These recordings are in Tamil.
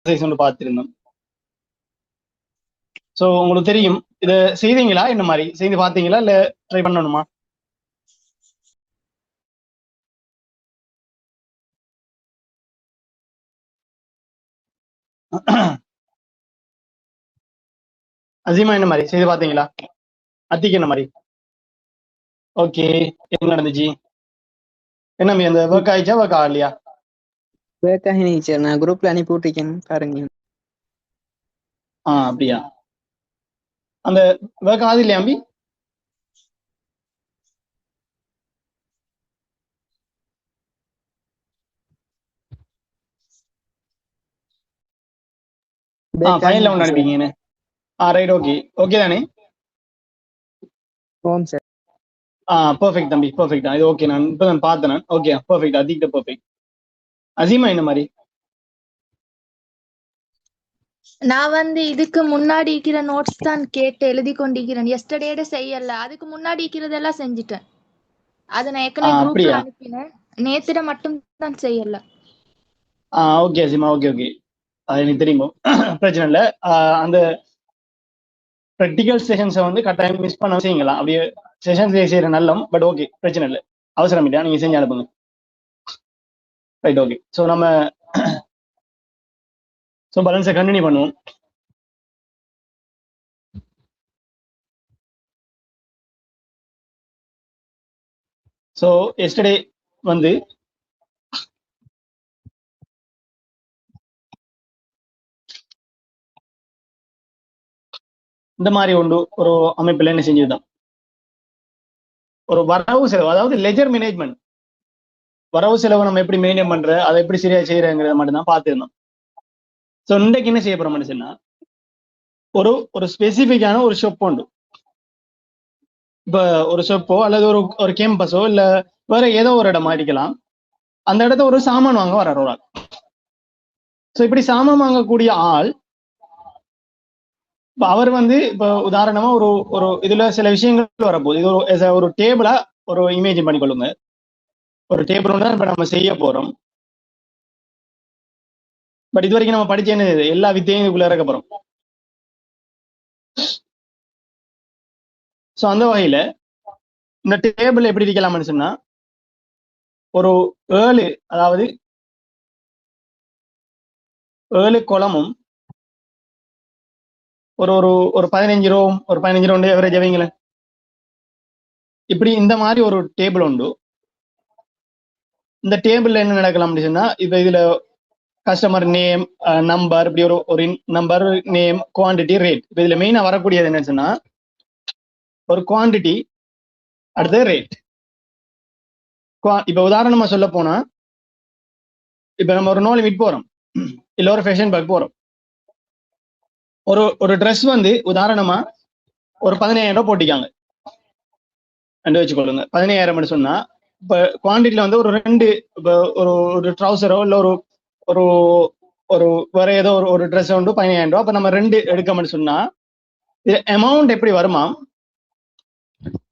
எக்ஸசைஸ் ஒன்று பார்த்திருந்தோம். ஸோ உங்களுக்கு தெரியும், இதை செய்தீங்களா? என்ன மாதிரி செய்து பார்த்தீங்களா இல்ல ட்ரை பண்ணணுமா? அசீமா என்ன மாதிரி செய்து பார்த்தீங்களா? அத்திக்கு என்ன மாதிரி? ஓகே, என்ன நடந்துச்சு? என்ன அந்த ஒர்க் ஆயிடுச்சா ஒர்க் ஆகலையா? வேக்காக டீச்சர் நான் குரூப்ல அனுப்பி விட்டுருக்கேன் பாருங்க. அப்படியா? அந்த ஒர்க் ஆகுது இல்லையா அம்பி? ஃபைனல் ஒன்று அனுப்பிங்க. ரைட், ஓகே ஓகே தானே? ஓம் சார். பெர்ஃபெக்ட் தம்பி, பெர்ஃபெக்ட் தான் இது. ஓகே, நான் இப்போ நான் பார்த்தேன். Okay, perfect. அதிக பெர்ஃபெக்ட். அசீமா என்ன மாதிரி? நான் இதுக்கு முன்னாடி இருக்கிற நோட்ஸ் தான் கேட்டு எழுதி கொண்டிருக்கிறேன். எஸ்டர்டே செய்யல, அதுக்கு முன்னாடி இருக்கிறதெல்லாம் செஞ்சுட்டேன். அதை நான் ஏற்கனவே குரூப்ல அனுப்பினேன். நேத்திட மட்டும் தான் செய்யல. ஓகே அசீமா, ஓகே ஓகே, அது எனக்கு தெரியுமோ. பிரச்சனை இல்லை. அந்த ப்ராக்டிக்கல் செஷன்ஸை கட்டாயம் மிஸ் பண்ண செய்யுங்களா? அப்படியே செஷன்ஸ் செய்யற நல்லம். பட் ஓகே, பிரச்சனை இல்லை, அவசரம் இல்லையா, நீங்க செஞ்சு அனுப்புங்க. Right, okay. ஸோ நம்ம பேலன்ஸை கண்டினியூ பண்ணுவோம். ஸோ எஸ்டர்டே இந்த மாதிரி ஒரு அமைப்பில் என்ன செஞ்சதுதான், ஒரு வரவு செலவு, அதாவது லெஜர் மேனேஜ்மெண்ட், வரவு செலவு நம்ம எப்படி மெயின்டைன் பண்ற, அதை எப்படி சரியா செய்யறங்கிறத மட்டும் தான் பார்த்துருந்தோம். ஸோ இன்றைக்கு என்ன செய்ய போறோம்னு சொன்னா, ஒரு ஸ்பெசிஃபிக்கான ஒரு ஷாப் உண்டு. இப்போ ஒரு ஷாப்போ அல்லது ஒரு கேம்பஸோ இல்ல வேற ஏதோ ஒரு இடமா இருக்கலாம். அந்த இடத்த ஒரு சாமான் வாங்க வர்றார் ஒரு ஆள். ஸோ இப்படி சாமான் வாங்கக்கூடிய ஆள், அவர் இப்போ உதாரணமா ஒரு இதுல சில விஷயங்கள் வரப்போகுது. இது ஒரு டேபிளா ஒரு இமேஜின் பண்ணிக்கொள்ளுங்க. ஒரு டேபிள் ஒன்று தான் இப்ப நம்ம செய்ய போறோம். பட் இது வரைக்கும் நம்ம படிச்ச என்ன, எல்லா வித்தையும் இதுக்குள்ள இறக்க போறோம். ஸோ அந்த வகையில இந்த டேபிள் எப்படி இருக்கலாம்னு சொன்னா, ஒரு 7, அதாவது 7 குளமும் ஒரு ஒரு 15 ரூம், ஒரு 15 ரூம் எவரேஜ் வைங்களேன். இப்படி இந்த மாதிரி ஒரு டேபிள் உண்டு. இந்த டேபிள்ல என்ன நடக்கலாம் சொன்னா, இப்ப இதுல கஸ்டமர் நேம், நம்பர், இப்படி ஒரு நம்பர், நேம், குவான்டிட்டி, ரேட். இப்ப இதுல மெயினா வரக்கூடியது என்னன்னு சொன்னா, ஒரு குவான்டிட்டி, அடுத்தது ரேட். இப்ப உதாரணமா சொல்ல போனா, இப்ப நம்ம ஒரு நோய் மீட் போறோம், இல்ல ஒரு ஃபேஷன் பேக் போறோம். ஒரு ட்ரெஸ் உதாரணமா ஒரு 15,000 ரூபாய் போட்டிக்காங்க வச்சுக்கொள்ளுங்க. 15,000 சொன்னா, இப்ப குவான்டிட்டியில ஒரு 2, இப்போ ஒரு ட்ரௌசரோ இல்ல ஒரு ஒரு வேற ஏதோ ஒரு ட்ரெஸ் 15,000 ரூபாய். அப்ப நம்ம 2 எடுக்கணும்னு சொன்னா, இது அமௌண்ட் எப்படி வருமா?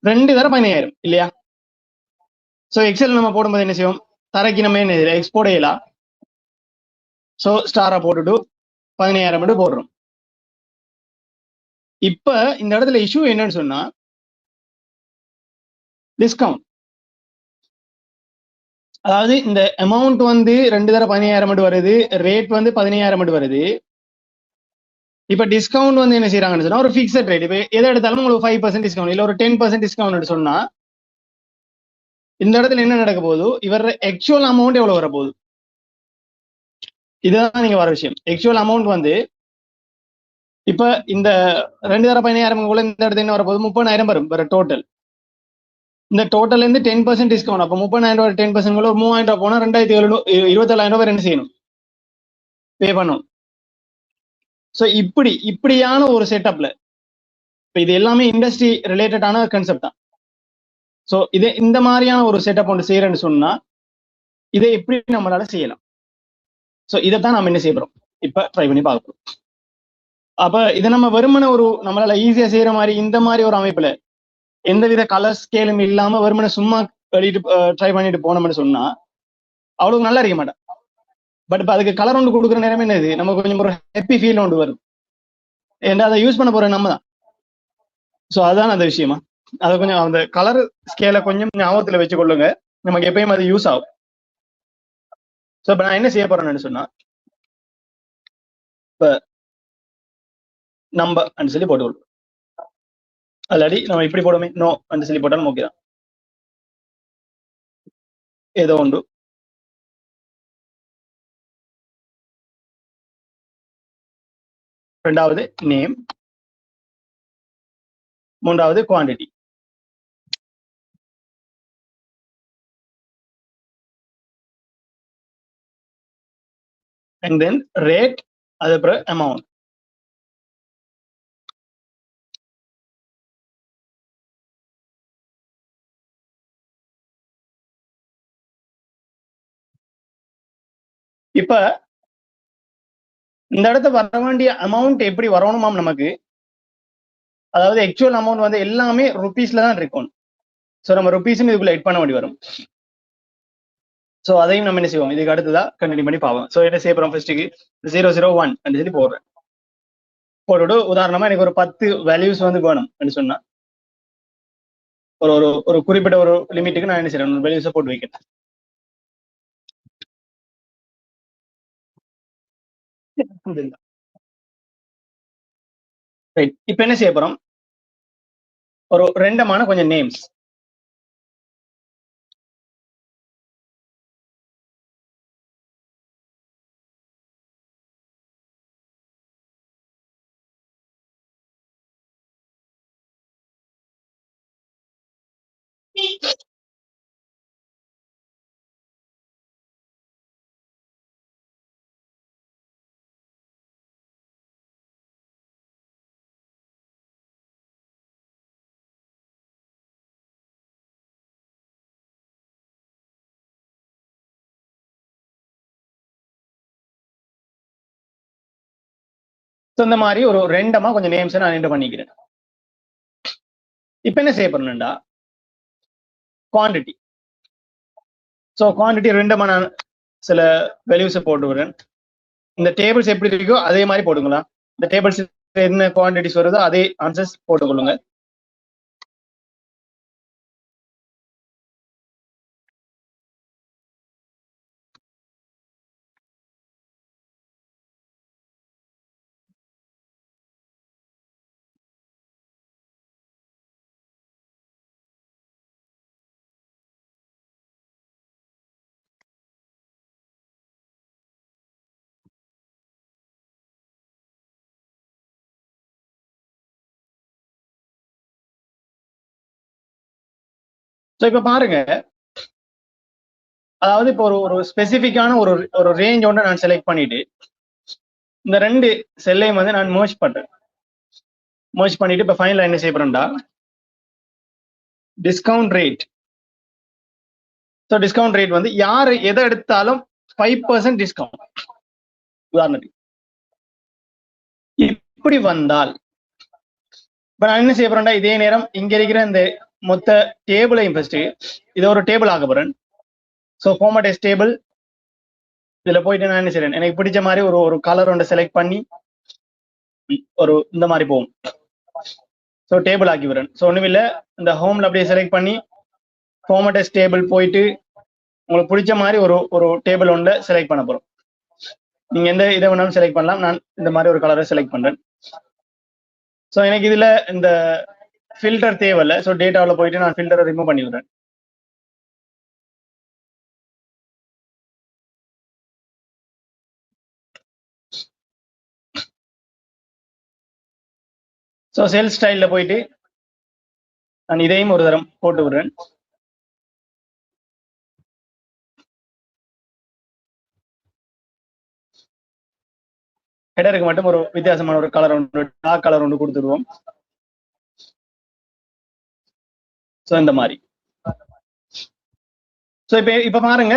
2 தர 15,000 இல்லையா? ஸோ எக்ஸல் நம்ம போடும்போது என்ன செய்வோம், தரைக்கு நம்ம என்ன எக்ஸ்போர்ட் செய்யலாம். ஸோ ஸ்டாரா போட்டுட்டு 15,000 போடுறோம். இப்ப இந்த இடத்துல இஷ்யூ என்னன்னு சொன்னா, டிஸ்கவுண்ட். அதாவது இந்த அமௌண்ட் 2 தர 15,000 வருது, ரேட் 15,000 வருது. இப்ப டிஸ்கவுண்ட் என்ன செய்யறாங்கன்னு சொன்னா, ஒரு பிக்சட் ரேட். இப்ப எதை எடுத்தாலும் உங்களுக்கு 5% டிஸ்கவுண்ட் இல்ல ஒரு 10% டிஸ்கவுண்ட் சொன்னா, இந்த இடத்துல என்ன நடக்க போகுது, இவர் ஆக்சுவல் அமௌண்ட் எவ்வளவு வரப்போகுது, இதுதான் நீங்க வர விஷயம். ஆக்சுவல் அமௌண்ட் இப்ப இந்த 2 தர 15,000 இந்த இடத்துல என்ன வரப்போகுது, 30,000 வரும் வேற டோட்டல். இந்த டோட்டல் 10% டிஸ்கவுண்ட். அப்ப 30,000 10% ஒரு 3,000 ரூபாய் போனா 2,727 ரூபாய் என்ன செய்யணும், பே பண்ணும். ஸோ இப்படியான ஒரு செட்டப்ல, இப்ப இது எல்லாமே இண்டஸ்ட்ரி ரிலேட்டடான கான்செப்ட் தான். ஸோ இந்த மாதிரியான ஒரு செட்டப் ஒன்று செய்யறேன்னு சொன்னா, இதை எப்படி நம்மளால செய்யலாம்? ஸோ இதைத்தான் நம்ம என்ன செய்ய போறோம், இப்ப ட்ரை பண்ணி பார்க்க போறோம். அப்ப இதை நம்ம வெறுமனை நம்மளால ஈஸியா செய்யற மாதிரி இந்த மாதிரி ஒரு அமைப்புல எந்தவித கலர் ஸ்கேலும் இல்லாம வெறுமனை சும்மா வெளியிட்டு ட்ரை பண்ணிட்டு போனோம்னு சொன்னா அவ்வளவு நல்லா இருக்க மாட்டேன். பட் இப்போ அதுக்கு கலர் ஒன்று கொடுக்குற நேரமே என்னது நமக்கு கொஞ்சம் ஒரு ஹாப்பி ஃபீல் ஒன்று வரும். ஏன்னா அதை யூஸ் பண்ண போற நம்ம தான். ஸோ அதுதான் அந்த விஷயமா. அதை கொஞ்சம் அந்த கலர் ஸ்கேலை கொஞ்சம் ஞாபகத்தில் வச்சுக்கொள்ளுங்க, நமக்கு எப்பயும் அது யூஸ் ஆகும். ஸோ இப்போ நான் என்ன செய்ய போறேன்னு சொன்னா, இப்போ நம்பர் சொல்லி போட்டுக்கொள்ளும். ஆல்ரெடி நம்ம இப்படி போடுமே, நோ சொல்லி போட்டாலும் ஓகே தான். ஏதோ ஒன்று. ரெண்டாவது நேம், மூன்றாவது குவான்டிட்டி. அண்ட் தென் ரேட், அதுக்கப்புறம் அமௌண்ட். இப்ப இந்த இடத்த வர வேண்டிய அமௌண்ட் எப்படி வரணுமாம் நமக்கு, அதாவது ஆக்சுவல் அமௌண்ட் வந்து எல்லாமே ருபீஸ்ல தான் இருக்கும். ஸோ நம்ம ருபீஸ்ன்னு இதுக்குள்ள எட் பண்ண வேண்டி வரும். ஸோ அதையும் நம்ம என்ன செய்வோம், இதுக்கு அடுத்ததா கண்டினியூ பண்ணி பார்ப்போம். ஸோ என்ன செய்ய போறோம், ஃபர்ஸ்ட்டுக்கு 001 சொல்லி போடுறேன். போட்டுவிட்டு உதாரணமா எனக்கு ஒரு 10 வேல்யூஸ் வந்து வேணும் சொன்னா, ஒரு ஒரு ஒரு குறிப்பிட்ட ஒரு லிமிட்டுக்கு நான் என்ன செய்யறேன், வேல்யூஸை போட்டு வைக்கிறேன். ரைட். இப்போ என்ன செய்ய போறோம், ஒரு ரெண்டமான கொஞ்சம் நேம்ஸ். ஸோ இந்த மாதிரி ஒரு ரெண்டமா கொஞ்சம் நேம்ஸை நான் என்டர் பண்ணிக்கிறேன். இப்போ என்ன செய்ய போறேன்டா, குவான்டிட்டி. ஸோ குவான்டிட்டி ரெண்டமா நான் சில வேல்யூஸை போட்டு விடுறேன். இந்த டேபிள்ஸ் எப்படி இருக்கோ அதே மாதிரி போட்டுங்களா. இந்த டேபிள்ஸ் என்ன குவான்டிட்டிஸ் வருதோ அதே ஆன்சர்ஸ் போட்டுக்கொள்ளுங்க. ஸோ இப்போ பாருங்க, அதாவது இப்போ ஒரு ஒரு ஸ்பெசிஃபிக்கான ஒரு ஒரு ரேஞ்ச் ஒன்று நான் செலக்ட் பண்ணிட்டு இந்த ரெண்டு செல்லையும் வந்து நான் மர்ஜ் பண்றேன். மர்ஜ் பண்ணிட்டு இப்போ ஃபைனலா என்ன செய்ய போறேன்டா, discount rate. So discount rate வந்து யாரு எதை எடுத்தாலும் 5% டிஸ்கவுண்ட். உதாரணத்துக்கு இப்படி வந்தால் இப்ப நான் என்ன செய்ய போறேன்டா, இதே நேரம் இங்க இருக்கிற இந்த மொத்த டேபிளையும் ஃபர்ஸ்ட் இதை ஒரு டேபிள் ஆக போறேன். ஸோ ஃபார்மட் எஸ் டேபிள், இதுல போயிட்டு நான் என்ன செய்யறேன், எனக்கு பிடிச்ச மாதிரி ஒரு ஒரு கலர் ஒன்று செலக்ட் பண்ணி ஒரு இந்த மாதிரி போகும். ஸோ டேபிள் ஆக்கி வரேன். ஸோ ஒன்றும் இல்லை, இந்த ஹோம்ல அப்படியே செலக்ட் பண்ணி ஃபார்மட் எஸ் டேபிள் போயிட்டு உங்களுக்கு பிடிச்ச மாதிரி ஒரு ஒரு டேபிள் ஒன்று செலக்ட் பண்ண போறோம். நீங்க எந்த இதை வேணாலும் செலக்ட் பண்ணலாம். நான் இந்த மாதிரி ஒரு கலரை செலக்ட் பண்றேன். ஸோ எனக்கு இதுல இந்த ஃபில்டர் தேவையில்லை. ஸோ டேட்டாவில் போயிட்டு நான் ஃபில்டரை ரிமூவ் பண்ணி விடுறேன். ஸோ செல் ஸ்டைல்ல போயிட்டு நான் இதையும் ஒரு தரம் போட்டு விடுறேன். ஹெடருக்கு மட்டும் ஒரு வித்தியாசமான ஒரு கலர் ஒன்று, டார்க் கலர் ஒன்று கொடுத்துடுவோம். ஸோ இந்த மாதிரி. ஸோ இப்ப பாருங்க,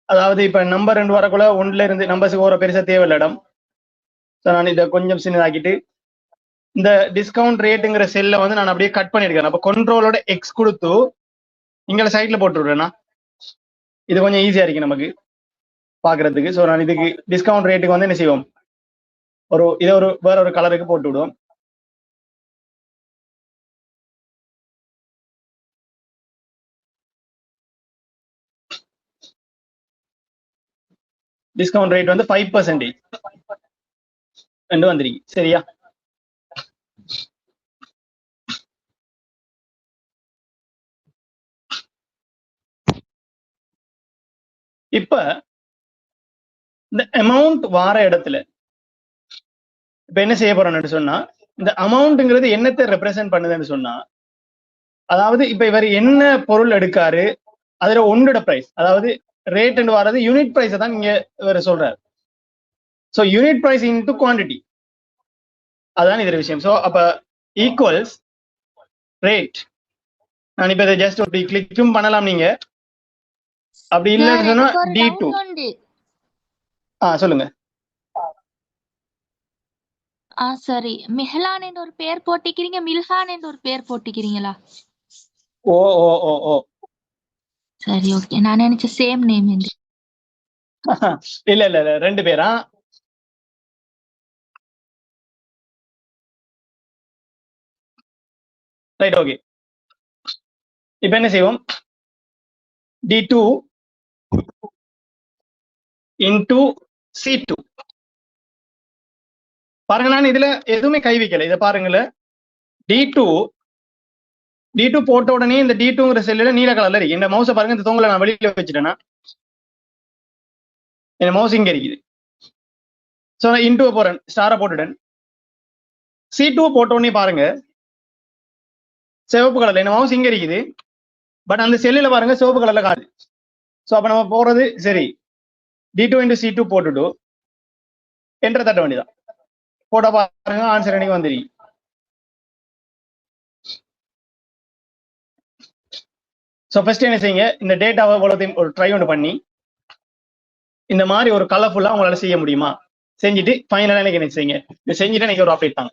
அதாவது இப்ப நம்பர் 2 வரக்குள்ள 1ல இருந்து நம்பர்ஸுக்கு ஒரு பெருசா தேவையில்ல இடம். ஸோ நான் இதை கொஞ்சம் சின்னதாக்கிட்டு இந்த டிஸ்கவுண்ட் ரேட்டுங்கிற செல்ல வந்து நான் அப்படியே கட் பண்ணிருக்கேன். அப்ப கண்ட்ரோலோட எக்ஸ் கொடுத்து இங்கே சைட்ல போட்டு விடுறேன்னா இது கொஞ்சம் ஈஸியா இருக்கு நமக்கு. பாக்குறதுக்கு. ஸோ நான் இதுக்கு டிஸ்கவுண்ட் ரேட்டுக்கு வந்து என்ன செய்வோம், இதை வேற ஒரு கலருக்கு போட்டு விடுவோம். டிஸ்கவுண்ட் ரேட் வந்து 5% ரெண்டு வந்துருக்கு. சரியா? இப்ப இந்த அமௌண்ட் வார இடத்துல இப்ப என்ன செய்ய போறோம்னு சொன்னா, இந்த அமௌண்ட்ங்கிறது என்னத்தை ரெப்ரசென்ட் பண்ணுதுன்னு சொன்னா, அதாவது இப்ப இவர் என்ன பொருள் எடுக்காரு அதுல ஒன்னோட பிரைஸ், அதாவது ரேட் வர்றது யூனிட் பிரைஸ் தான் இங்க இவர் சொல்றாரு. So unit price into quantity, அதான் இது விஷயம். ஸோ அப்ப ஈக்குவல்ஸ் ரேட். நான் இப்ப இதை ஜஸ்ட் ஒரு கிளிக்கும் பண்ணலாம். நீங்க அப்படி இல்லைன்னு சொன்னா D2. சொல்லுங்க. சரி, மிஹலான் என்ற ஒரு பேர் போட்டிக்கிறீங்க, மில்ஹான் என்ற ஒரு பேர் போட்டிக்கிறீங்களா? ஓ ஓ ஓ ஓ சரி, ஓகே. நான் நினைச்ச சேம் நேம் என்று. இல்ல இல்ல இல்ல, ரெண்டு பேரா? Right, okay. இப்ப என்ன செய்வோம், D2 இன்டு C2. பாருங்க, நான் இதுல எதுவுமே கை வைக்கல. இதை பாருங்களேன். D2 போட்ட உடனே இந்த D2ங்கிற செல்லுல நீல கலர்ல இருக்கு. இந்த மவுஸை பாருங்க, இந்த தொங்கலை நான் வெளியில வச்சுட்டேன்னா இந்த மவுஸ் இங்க இருக்குது. ஸோ நான் இன்டூ போறேன், ஸ்டாரை போட்டுட்டேன். C2 போட்ட உடனே பாருங்க சிவப்பு கலர்ல இந்த மவுஸ் இங்க இருக்குது. பட் அந்த செல்லுல பாருங்க சிவப்பு கலர்ல காது. ஸோ அப்ப நம்ம போறது சரி, D2 இன்டு C2 போட்டுட்டு என்டர் தட்ட வேண்டியதான். போட்ட பாருங்க, ஆன்சர் எனக்கு வந்துருக்கு. ஸோ ஃபர்ஸ்ட் என்ன செய்யுங்க, இந்த டேட்டாவை இவ்வளோத்தையும் ஒரு ட்ரை ஒன்று பண்ணி இந்த மாதிரி ஒரு கலர்ஃபுல்லா உங்களால செய்ய முடியுமா செஞ்சுட்டு ஃபைனலா எனக்கு என்ன செய்யுங்க, இதை செஞ்சுட்டு எனக்கு ஒரு அப்டேட் தாங்க.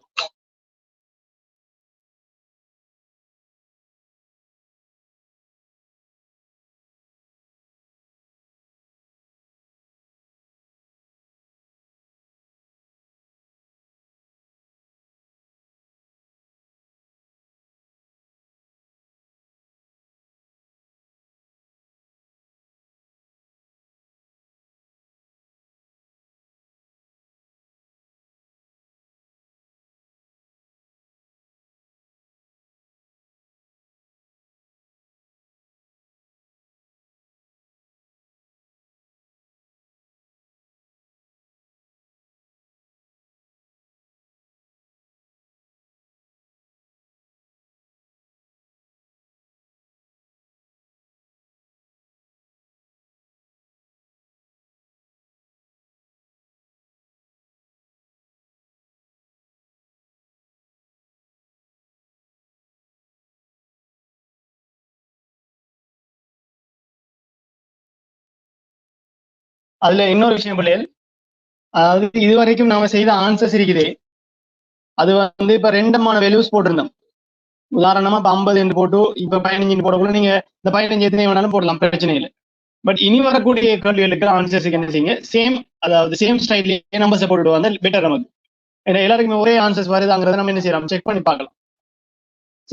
அதுல இன்னொரு விஷயம் பிள்ளைகள், அதாவது இது வரைக்கும் நாம செய்த ஆன்சர்ஸ் இருக்குது. அது வந்து இப்ப ரெண்டமான வேல்யூஸ் போட்டிருந்தோம். உதாரணமா இப்ப 50 என்று போட்டு இப்ப 15 போடக்குள்ள நீங்க இந்த 15 எத்தனை வேணாலும் போடலாம், பிரச்சனை இல்லை. பட் இனி வரக்கூடிய கேள்விகளுக்கு ஆன்சர்ஸுக்கு என்ன செய்யுங்க, சேம், அதாவது சேம் ஸ்டைல்லேயே நம்பர்ஸை போட்டுட்டு வந்தால் பெட்டர் நமக்கு. ஏன்னா எல்லாருக்குமே ஒரே ஆன்சர்ஸ் வருதாங்கிறத நம்ம என்ன செய்யலாம், செக் பண்ணி பார்க்கலாம்.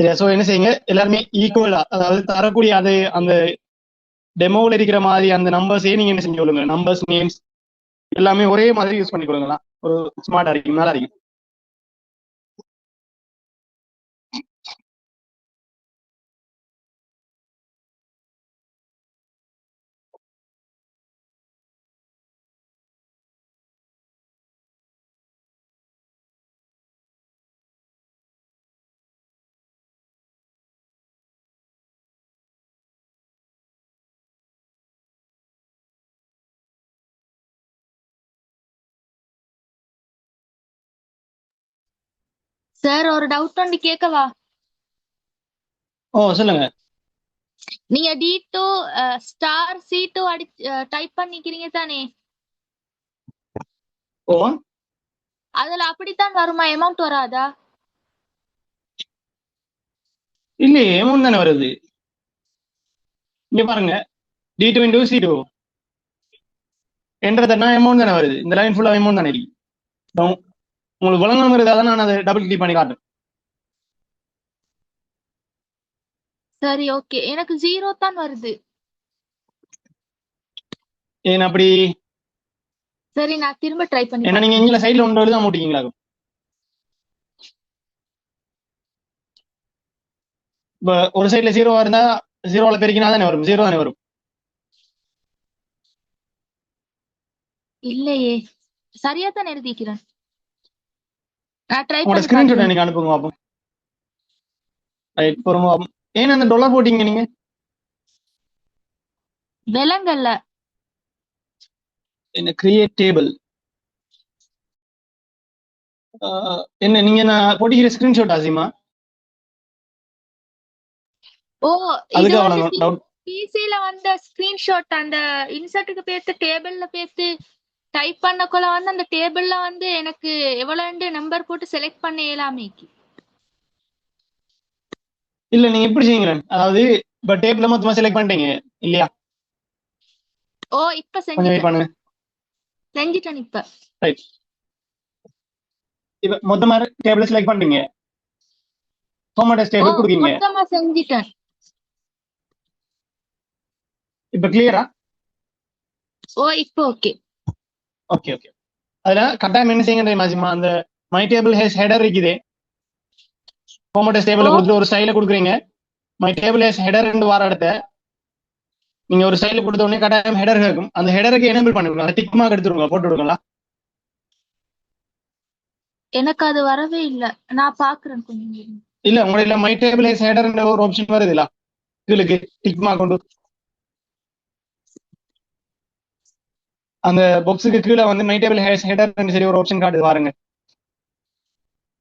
சரியா? ஸோ என்ன செய்யுங்க, எல்லாருமே ஈக்குவலா, அதாவது தரக்கூடிய அது அந்த டெமோவில் இருக்கிற மாதிரி அந்த நம்பர்ஸே நீங்க என்ன செஞ்சு கொள்ளுங்க, நம்பர்ஸ் நேம்ஸ் எல்லாமே ஒரே மாதிரி யூஸ் பண்ணி கொடுங்களா, ஒரு ஸ்மார்ட்டா இருக்கும், நல்லா இருக்கும். சார், ஒரு டவுட் ஒன்று கேட்கவா? சொல்லுங்க. நீங்க D2 ஸ்டார் C2 டைப் பண்ணிக்கிறீங்க தானே? ஓ, அதுல அப்படித்தான் வருமா, அமௌண்ட் வராதா? இல்லையே, அமௌண்ட் தானே வருது. இங்க பாருங்க, D2 into C2 என்ற தட்டினா அமௌண்ட் தானே வருது. இந்த லைன் ஃபுல்லா அமௌண்ட் தானே இருக்கு. இப்போ உங்களுக்கு விளங்கணுங்கிறதால நான் அதை டபுள் கிளிக் பண்ணி காட்டுறேன். சரி ஓகே, எனக்கு 0 தான் வருது. ஏன் அப்படி? சரி நான் திரும்ப ட்ரை பண்ணி ஏன்னா நீங்க பார்க்கிறேன். இங்கே சைட்ல ஒன்று எழுத மாட்டீங்களா? இப்ப ஒரு சைட்ல 0 இருந்தா 0ல பெருக்கினா தானே வரும், 0 தானே வரும். இல்லையே, சரியா தான் எழுதிக்கிறேன். நான் ட்ரை உங்களோட பண்ணி ஸ்கிரீன்ஷாட் பார்க்கிறேன். எனக்கு அனுப்புங்க பாப்போம். ரைட், பொறுமை பாப்போம். ஏன் அந்த டாலர் போட்டீங்க நீங்க? விலங்கல்ல. என்ன கிரியேட் டேபிள்? என்ன நீங்க நான் போட்டிக்கிற ஸ்கிரீன்ஷாட் ஆசிமா? ஓ, இது அதுக்கு வந்து அவ்வளவு டவுட். பிசில வந்த ஸ்கிரீன்ஷாட் அந்த இன்சர்ட்டுக்கு பேத்து டேபிள்ல பேத்து டைப் பண்ணக்குள்ள வந்து அந்த டேபிள்ல வந்து எனக்கு எவ்வளவு நம்பர் போட்டு செலக்ட் பண்ண இயலாமைக்கு. இல்ல நீங்க எப்படி செய்யுங்க, அதாவது இப்ப டேபிள் மொத்தமா செலக்ட் பண்ணிட்டீங்க இல்லையா? ஓ இப்ப கொஞ்சம் வெயிட் செஞ்சுட்டேன் பண்ணுங்க. செஞ்சுட்டேன் இப்ப. ரைட், இப்ப மொத்தமா டேபிள் செலக்ட் பண்றீங்க, ஃபார்மேட் ஓ டேபிள் கொடுக்கீங்க. மொத்தமா செஞ்சுட்டேன். இப்ப கிளியரா? ஓ இப்ப ஓகே. Okay okay. அதுல கட்டாயம் என்ன செய்யுங்க தெரியுமா? அந்த மை டேபிள் ஹேஸ் ஹெடர் இருக்குது. ஃபார்மேட் ஓ டேபிள் கொடுத்து ஒரு ஸ்டைல கொடுக்குறீங்க. மை டேபிள் ஹேஸ் ஹெடர் வார இடத்த நீங்க ஒரு ஸ்டைல கொடுத்த உடனே கட்டாயம் ஹெடர் இருக்கும். அந்த ஹெடருக்கு எனேபிள் பண்ணிவிடுங்க. டிக் மார்க் எடுத்துருங்க, போட்டு விடுங்களா? எனக்கு அது வரவே இல்ல. நான் பாக்குறேன் கொஞ்சம் இருங்க. இல்ல உங்களோட மை டேபிள் ஹேஸ் ஹெடர் ஒரு ஆப்ஷன் வருதுல கீழுக்கு டிக் மார்க் கொண்டு, அந்த பாக்ஸுக்கு கீழே வந்து மை டேபிள் ஹேஸ் ஹெடர் சரி ஒரு ஆப்ஷன் காட்டுது பாருங்க.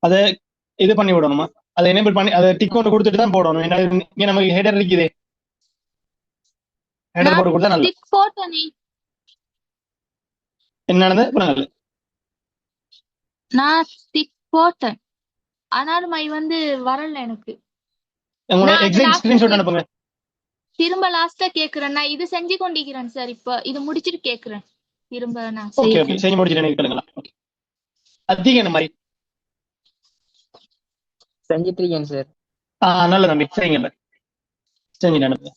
அதை இது பண்ணி விடணுமா? அதை எனேபிள் பண்ணி அதை டிக் கொண்டு கொடுத்துட்டு தான் போடணும். ஏன்னா இங்க நமக்கு ஹெடர் இருக்குது. ஹெடர் நான் போட்டு கொடுத்தா நல்லது. டிக் போட்டனே. என்னது புரியல. நான் டிக் போட்டேன், ஆனாலும் மை வந்து வரல எனக்கு. உங்களோட நான் அது எக்ஸாக்ட் லாஸ்டா ஸ்கிரீன்ஷாட் அனுப்புங்க. திரும்ப லாஸ்டா கேக்குறேன். நான் இது செஞ்சு கொண்டிருக்கிறேன் சார். இப்ப இது முடிச்சிட்டு கேக்குறேன். திரும்ப நான் ஓகே ஓகே, செய்யறேன். செஞ்சு முடிச்சுட்டு எனக்கு கேளுங்களா? ஓகே, அதிகம் என்ன மாதிரி? செஞ்சிட்டு இருக்கேன் சார். நல்ல தம்பி, சரிங்க, செஞ்சு அனுப்புங்க.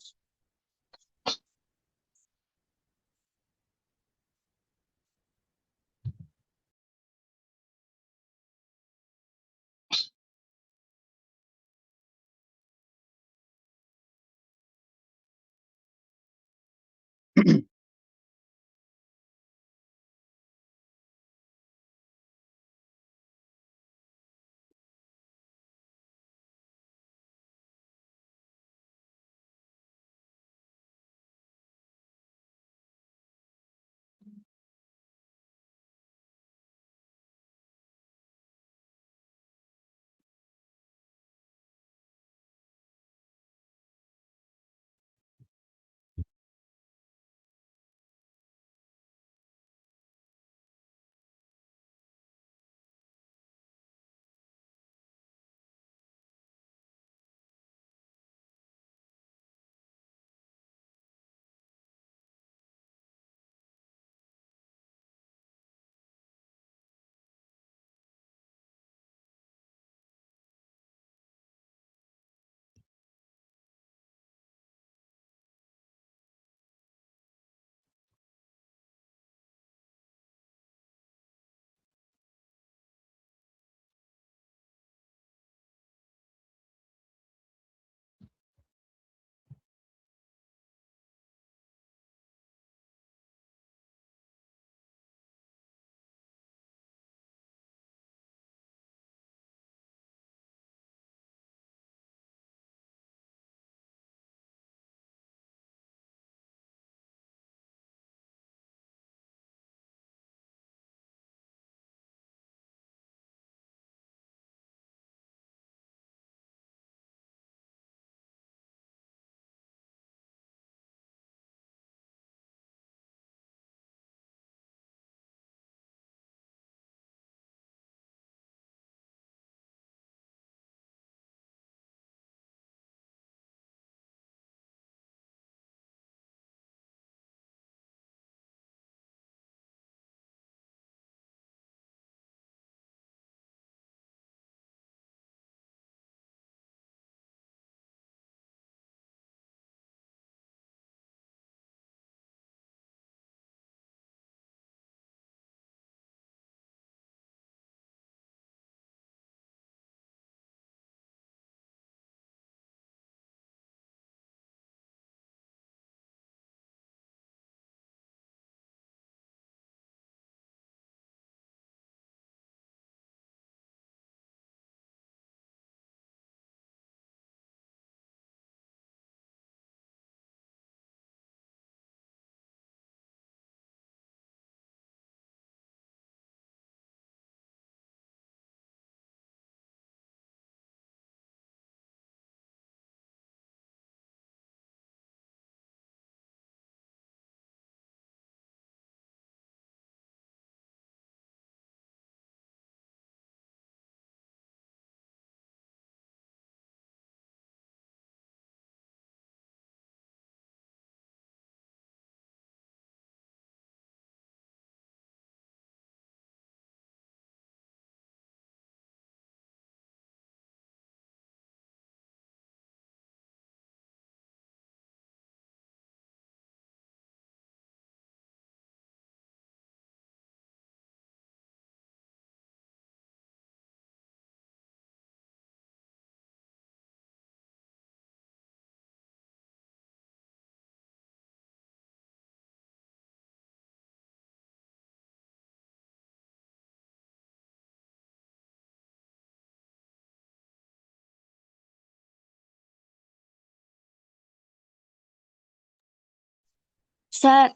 சார்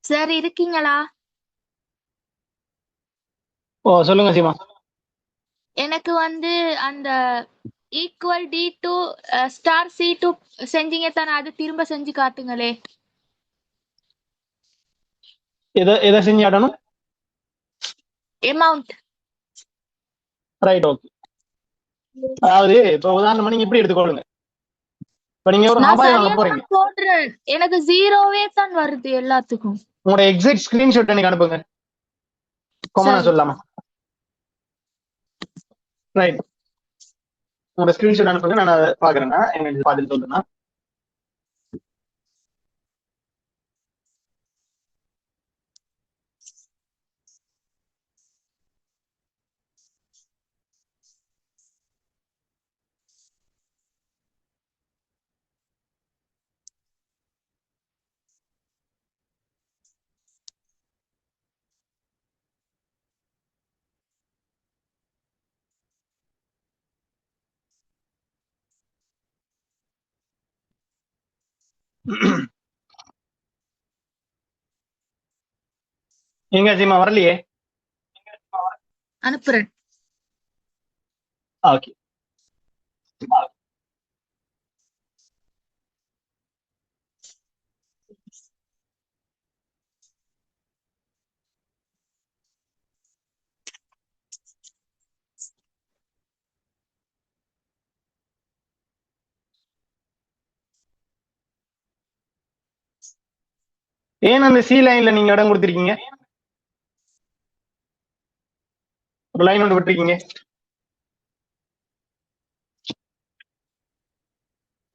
சார் இருக்கீங்களா? ஓ சொல்லுங்க சீமா. எனக்கு வந்து அந்த ஈக்குவல் D2 ஸ்டார் C2 செஞ்சீங்க தானே, அது திரும்ப செஞ்சு காட்டுங்களே. எதை செஞ்சு ஆடணும்? அமௌண்ட். Right, okay. அதாவது இப்ப உதாரணமா நீங்க இப்படி எடுத்துக்கொள்ளுங்க. இப்ப நீங்க ஒரு நான் ஹபாய் வாங்க சரியா போறீங்க. தான் போடுறேன், எனக்கு ஜீரோவே தான் வருது எல்லாத்துக்கும். உங்களோட எக்ஸாக்ட் ஸ்கிரீன்ஷாட் எனக்கு அனுப்புங்க, காமனா சரி சொல்லாம. ரைட், உங்களோட ஸ்கிரீன்ஷாட் அனுப்புங்க, நான் அதை பாக்குறேன்னா எனக்கு பார்த்துட்டு சொல்லுங்க. எங்க சீமா வரலையே? அனுப்புறேன். ஓகே. ஏன் அந்த சி லைன்ல நீங்க இடம் கொடுத்திருக்கீங்க? ஒரு லைன் ஒன்று விட்டுருக்கீங்க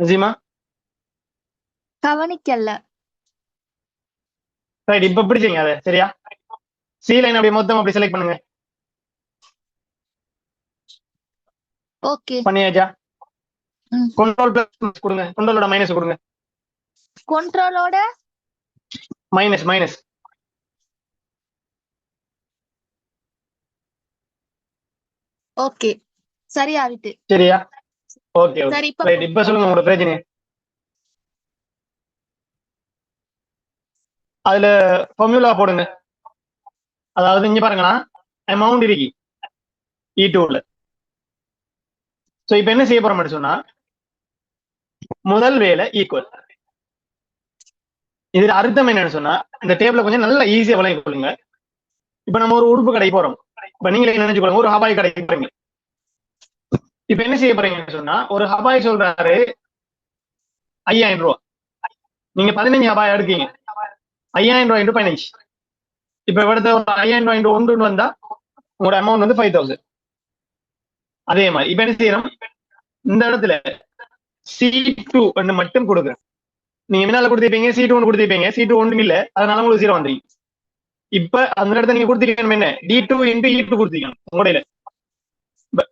ஜீமா. கவனிக்கல. ரைட், இப்ப பிடிச்சீங்க அதை சரியா? சி லைன் அப்படியே மொத்தம் அப்படி செலக்ட் பண்ணுங்க. ஓகே. பண்ணியாச்சா? ம். கண்ட்ரோல் பிளஸ் கொடுங்க, கண்ட்ரோலோட மைனஸ் கொடுங்க. கண்ட்ரோலோட மைனஸ். ஓகே, சரியாவிட்டு. சரியா? Okay okay. சரி, இப்ப ரைட், இப்ப சொல்லுங்க உங்களோட பிரச்சனை. அதுல ஃபார்முலா போடுங்க. அதாவது இங்க பாருங்களா, அமௌண்ட் இருக்கு E2ல. சோ இப்ப என்ன செய்ய போறோம் சொன்னா, முதல் வேலை ஈக்குவல். இதுல அர்த்தம் என்னன்னு சொன்னா, இந்த டேபிள கொஞ்சம் நல்லா ஈஸியா விளங்கி கொள்ளுங்க. இப்ப நம்ம ஒரு உடுப்பு கடைக்கு போறோம். இப்ப நீங்களே நினைச்சுக்கொள்ளுங்க, ஒரு ஹபாய் கடைக்கு போறீங்க. இப்ப என்ன செய்ய போறீங்கன்னு சொன்னா, ஒரு ஹபாய் சொல்றாரு 5000 ரூபாய், நீங்க 15 ஹபாய் எடுக்கீங்க. 5000 ரூபாய் 15. இப்ப இവിടുത്തെ 5000 ரூபாய் ஒன்று வந்தா உங்களோட அமௌண்ட் வந்து 5000. அதே மாதிரி இப்ப என்ன செய்யறோம், இந்த இடத்துல C2 மட்டும் கொடுக்குறேன். நீங்க முன்னால கொடுத்திருப்பீங்க C2 ஒன்று கொடுத்திருப்பீங்க, C2 ஒன்றும் இல்ல, அதனால உங்களுக்கு 0 வந்துருக்கு. இப்ப அந்த இடத்துல நீங்க கொடுத்திருக்கணும் என்ன, D2 into E2 கொடுத்திருக்கணும் உங்களோட.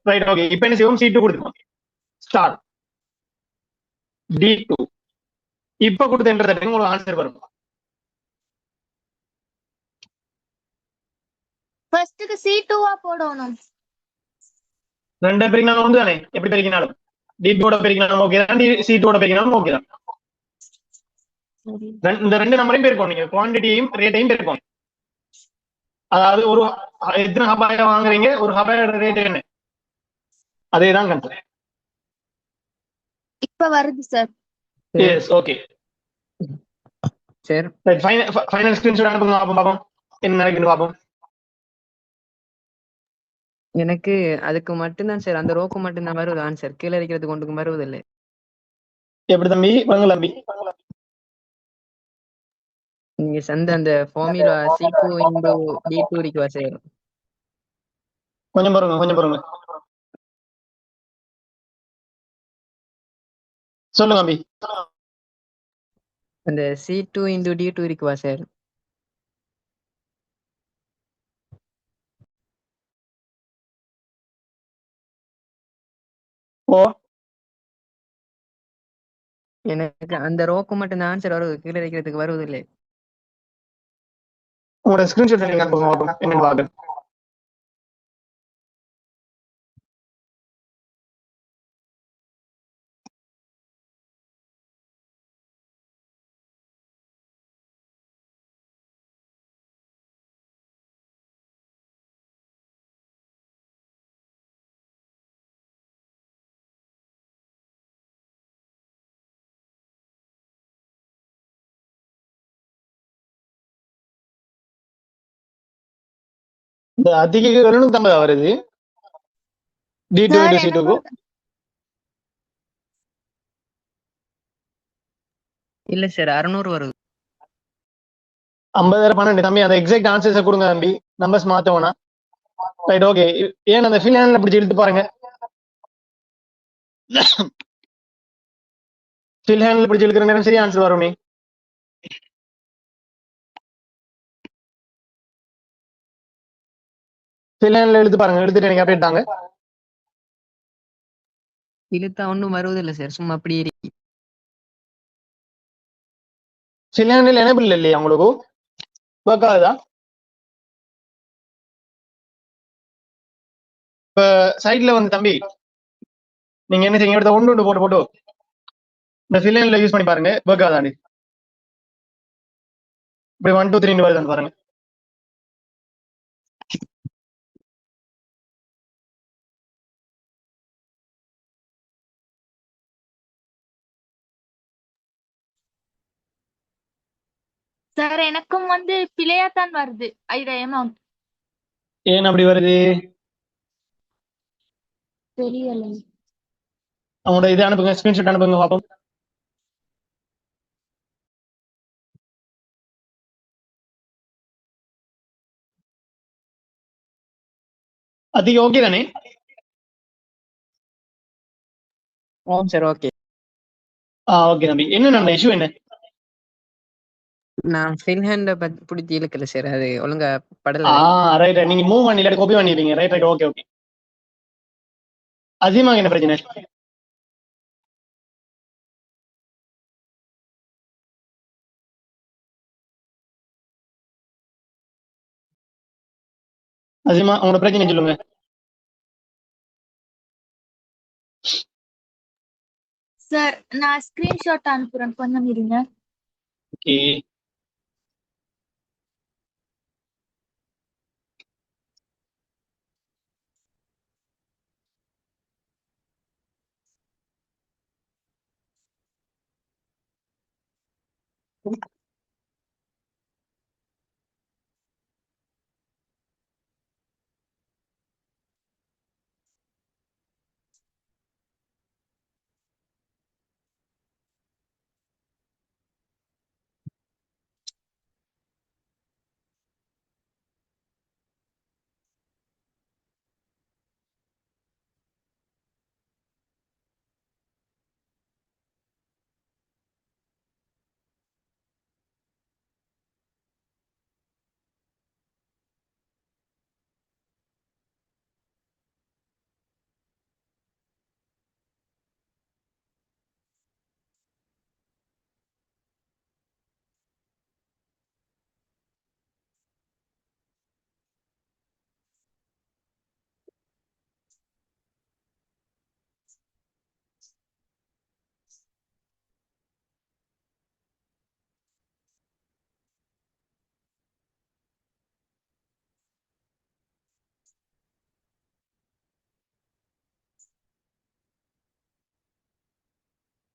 Right, okay. இப்ப என்ன செய்வோம், C2 கொடுத்துருவோம், ஸ்டார் D2. இப்ப கொடுத்த என்ற உங்களுக்கு ஆன்சர் வரும். ஃபர்ஸ்ட்க்கு C2வா போடணும். ரெண்டு பெருக்கினாலும் ஒன்று தானே, எப்படி பெருக்கினாலும். D2 பெருக்கினாலும் ஓகே தான், C2 பெருக்கினாலும் ஓகே தான். இந்த ரெண்டு நம்பரையும் பெருக்கும், நீங்க குவான்டிட்டியையும் ரேட்டையும் பெருக்கும். அதாவது ஒரு எத்தனை ஹபாயா வாங்குறீங்க, ஒரு ஹபாயோட ரேட் என்ன, அதேதான் கணக்கு. இப்ப வருது சார். Yes, okay. சரி, ஃபைனல் ஸ்கிரீன்ஷாட் அனுப்புங்க, பாப்போம் என்ன நடக்குன்னு பாப்போம். எனக்கு அதுக்கு மட்டும்தான் சார், அந்த ரோக்கு மட்டும்தான் வருது ஆன்சர், கீழே இருக்கிறதுக்கு ஒன்றுக்கும் வருவதில்லை. எப்படி தம்பி, வாங்க தம்பி. நீங்க சந்த அந்த formula C2 into D2 இருக்குவா sir? கொஞ்சம் பாருங்க. சொல்லுங்க தம்பி. அந்த C2 into D2 இருக்குவா சார்? ஓ, எனக்கு அந்த ரோக்கு மட்டும் ஆன்சர் வருது, கீழே இருக்கிறதுக்கு வருவதில்லை. உங்களோட ஸ்கிரீன்ஷாட் நீங்க அனுப்புங்க, பாப்போம் என்னன்னு பாக்குறேன். இந்த அதிக 750 வருது D2 சார் into C2 எனக்கு இல்ல சார் 600 வருது. 50 12 தம்பி அந்த எக்ஸாக்ட் ஆன்சர்ஸை கொடுங்க தம்பி. நம்பர்ஸ் மாத்த வேணாம். Right okay. ஏன் அந்த ஃபில் ஹேண்ட்ல பிடிச்சி இழுத்து பாருங்க. ஃபில் ஹேண்ட்ல பிடிச்சி இழுக்கிற நேரம் சரி ஆன்சர் வரும். நீ ஃபில் ஹேண்ட்ல இழுத்து பாருங்க. எடுத்துட்டு எனக்கு அப்படியே தாங்க. இழுத்தா ஒன்றும் வருவதில்லை சார், சும்மா அப்படியே இருக்கு. ஃபில் ஹேண்டில் எனேபிள் இல்லையா உங்களுக்கு? ஒர்க் ஆகுதா? இப்ப சைட்ல வந்து தம்பி நீங்க என்ன செய்யுங்க, எடுத்த ஒன்று போட்டு போட்டு இந்த ஃபில் ஹேண்ட்ல யூஸ் பண்ணி பாருங்க. ஒர்க் ஆகுதாண்டு இப்படி 1 2 3 வருதான்னு பாருங்க. சார் எனக்கும் வந்து பிழையா தான் வருது ஐயா அமௌண்ட். ஏன் அப்படி வருது? தெரியல. அவங்களோட இதை அனுப்புங்க, ஸ்கிரீன்ஷாட் அனுப்புங்க பார்ப்போம். அதிக ஓகே தானே? Sir okay. ஓகே தம்பி. என்ன இஷ்யூ என்ன? நான் ஃபில் ஹேண்ட பிடிச்சி இழுக்கல சார், அது ஒழுங்கா படல. Right right. நீங்க மூவ் பண்ணி இல்லாட்டி காப்பி பண்ணிடுறீங்க. Right right okay okay. அசீமாங்க என்ன பிரச்சனை? அசீமா உங்களோட பிரச்சனை சொல்லுங்க. சார் நான் ஸ்கிரீன்ஷாட் அனுப்புறேன், கொஞ்சம் இருங்க. ஓகே.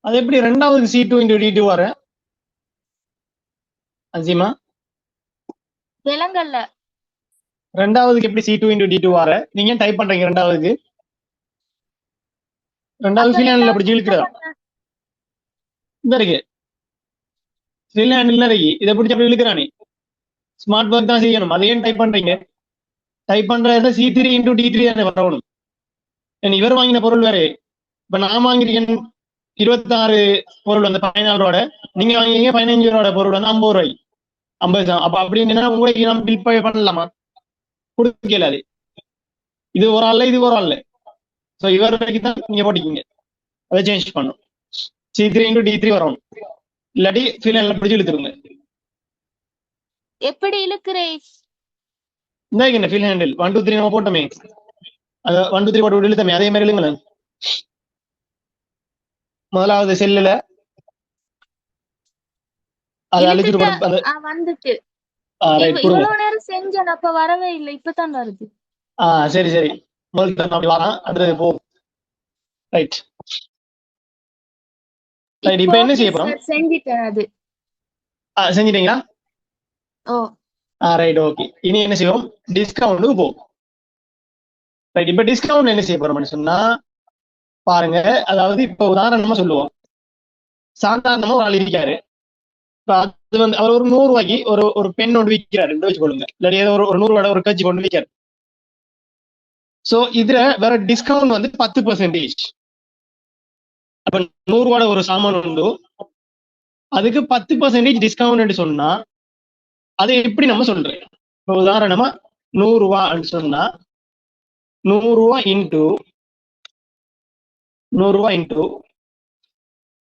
அது எப்படி ரெண்டாவது C2 into D2 வர அசீமா? விலங்கல்ல. ரெண்டாவதுக்கு எப்படி C2 into D2 வர? நீங்க டைப் பண்றீங்க ரெண்டாவதுக்கு. ரெண்டாவது அப்ப ஃபில் ஹேண்ட்ல ரெண்டாவது பிடிச்சி என்ன இழுக்கிறதா? பண்ண? இந்த இருக்கு ஃபில் ஹேண்டில் இருக்கு. இதை பிடிச்சி அப்படி இழுக்கிறானே. ஸ்மார்ட் ஒர்க் தான் செய்யணும். அதை ஏன் டைப் பண்றீங்க? டைப் பண்றத C3 into D3 தானே வரணும். இவர் வாங்கின பொருள் வேற. இப்ப நான் வாங்கிருக்கேன் 26 பொருள் வந்து 14 ரூபாய். நீங்க வாங்கிங்க 15 ரூபாய் பொருள் வந்து 50 ரூபாய் 50. அப்ப அப்படின்னு உங்களுக்கு நம்ம பில் பே பண்ணலாமா? கொடுக்கல. அது இது ஒரு ஆள்ல இது ஒரு ஆள்ல. ஸோ இவர் வரைக்கும் தான் நீங்க போட்டிக்கிங்க. அதை சேஞ்ச் பண்ணும். C3 into D3 வரணும். இல்லாட்டி ஃபில் ஹேண்ட்ல பிடிச்சி இழுத்துருங்க. எப்படி இழுக்கிறே? இந்த என்ன ஃபில் ஹேண்டில் 1 2 3 நம்ம போட்டோமே. அது 1 2 3 போட்டு இழுத்தமே அதே மாதிரி இழுங்களேன். முதலாவது செல்லுல அதை அழிச்சிட்டு இழுத்துட்டு அந்த வந்துட்டு ரைட் கொடுங்க. இவ்வளவு நேரம் செஞ்சேன், அப்ப வரவே இல்லை, இப்பதான் வருது. சரி சரி. முதல் அப்படி வரான் அது போ. Right right. இப்ப என்ன செய்ய போறோம்? செஞ்சிட்டேன் அது. செஞ்சிட்டீங்களா? ஓ ரைட் ஓகே. இனி என்ன செய்வோம், டிஸ்கவுண்ட்டுக்கு போகும். ரைட், இப்ப டிஸ்கவுண்ட் என்ன செய்ய போறோம்னு சொன்னா பாருங்க. அதாவது இப்ப உதாரணமா சொல்லுவோம், சாதாரணமா ஒரு ஆள் இருக்காரு. இப்ப அது வந்து அவர் ஒரு 100 ரூபாய்க்கு ஒரு ஒரு பென் ஒன்று விற்கிறாரு வச்சுக்கொள்ளுங்க, இல்லாட்டி ஏதோ ஒரு 100 ரூபாய் ஒரு கட்சி கொண்டு விற்கிறாரு. சோ இதுல வேற டிஸ்கவுண்ட் வந்து 10%. அப்ப 100 ரூபாய் ஒரு சாமான் உண்டு, அதுக்கு 10% டிஸ்கவுண்ட் சொன்னா அது எப்படி நம்ம சொல்றேன். இப்ப உதாரணமா 100 ரூபான்னு சொன்னா 100 ரூபாய் இன்டூ 100 ரூபாய் இன்டூ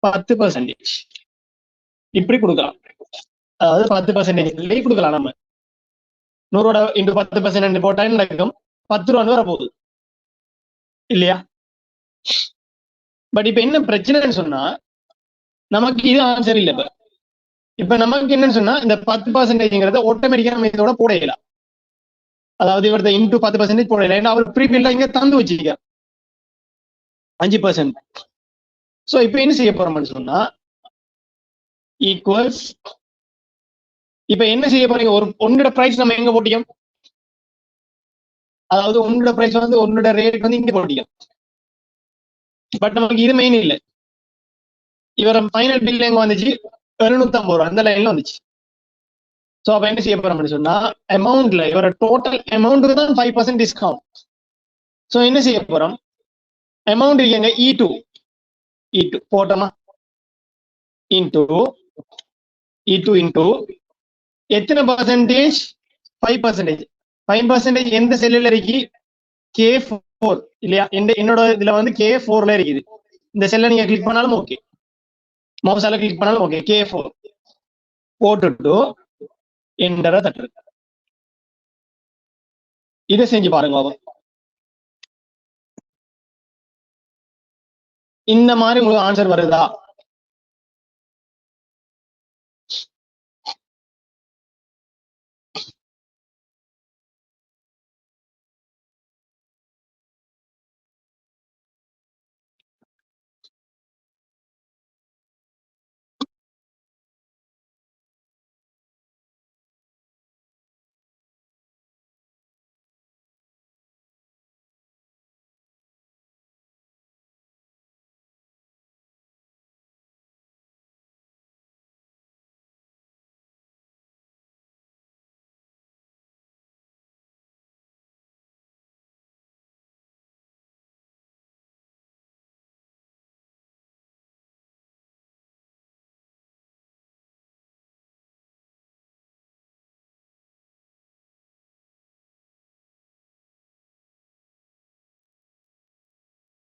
10% இப்படி கொடுக்கலாம். அதாவது 10% கொடுக்கலாம். நம்ம 100 ரூபாய் இன்டூ 10% போட்டா என்ன நடக்கும், 10 ரூபான்னு வர போகுது இல்லையா? பட் இப்ப என்ன பிரச்சனைன்னு சொன்னா நமக்கு இது ஆன்சர் இல்லை. இப்ப நமக்கு என்னன்னு சொன்னா இந்த 10%ங்கிறத ஆட்டோமேட்டிக்கா நம்ம இதோட போடலாம். அதாவது இவரது இன்டூ 10% போடலாம். ஏன்னா அவர் ப்ரீபில்ல இங்க தந்து வச்சிருக்க 5%. சோ இப்ப என்ன செய்ய போறோம்னு சொன்னா ஈக்குவல்ஸ், இப்ப என்ன செய்ய போறீங்க, ஒரு ஒன்னோட பிரைஸ் நம்ம எங்க போட்டியும், அதாவது ஒன்னோட பிரைஸ் வந்து ஒன்னோட ரேட் வந்து இங்க போட்டியும். பட் நமக்கு இது மெயின் இல்லை. இவர ஃபைனல் பில் எங்க வந்துச்சு, 750 ரூபாய் அந்த லைன்ல வந்துச்சு. சோ அப்ப என்ன செய்ய போறோம்னு சொன்னா அமௌண்ட்ல இவர டோட்டல் அமௌண்ட்டுக்கு தான் 5% டிஸ்கவுண்ட். சோ என்ன செய்ய போறோம், அமௌண்ட் எங்க E2 போட்டோமா, இன்டூ E2 இன்டூ எத்தனை பர்சன்டேஜ், 5%. 5% எந்த செல்லுல இருக்கு, K4 இல்லையா? என்னோட இதுல வந்து K4ல இருக்குது. இந்த செல்லை நீங்க கிளிக் பண்ணாலும் ஓகே, மவுஸால கிளிக் பண்ணாலும் ஓகே. K4 போட்டுட்டு என்டரை தட்டு. இதை செஞ்சு பாருங்க. இந்த மாதிரி உங்களுக்கு ஆன்சர் வருதா?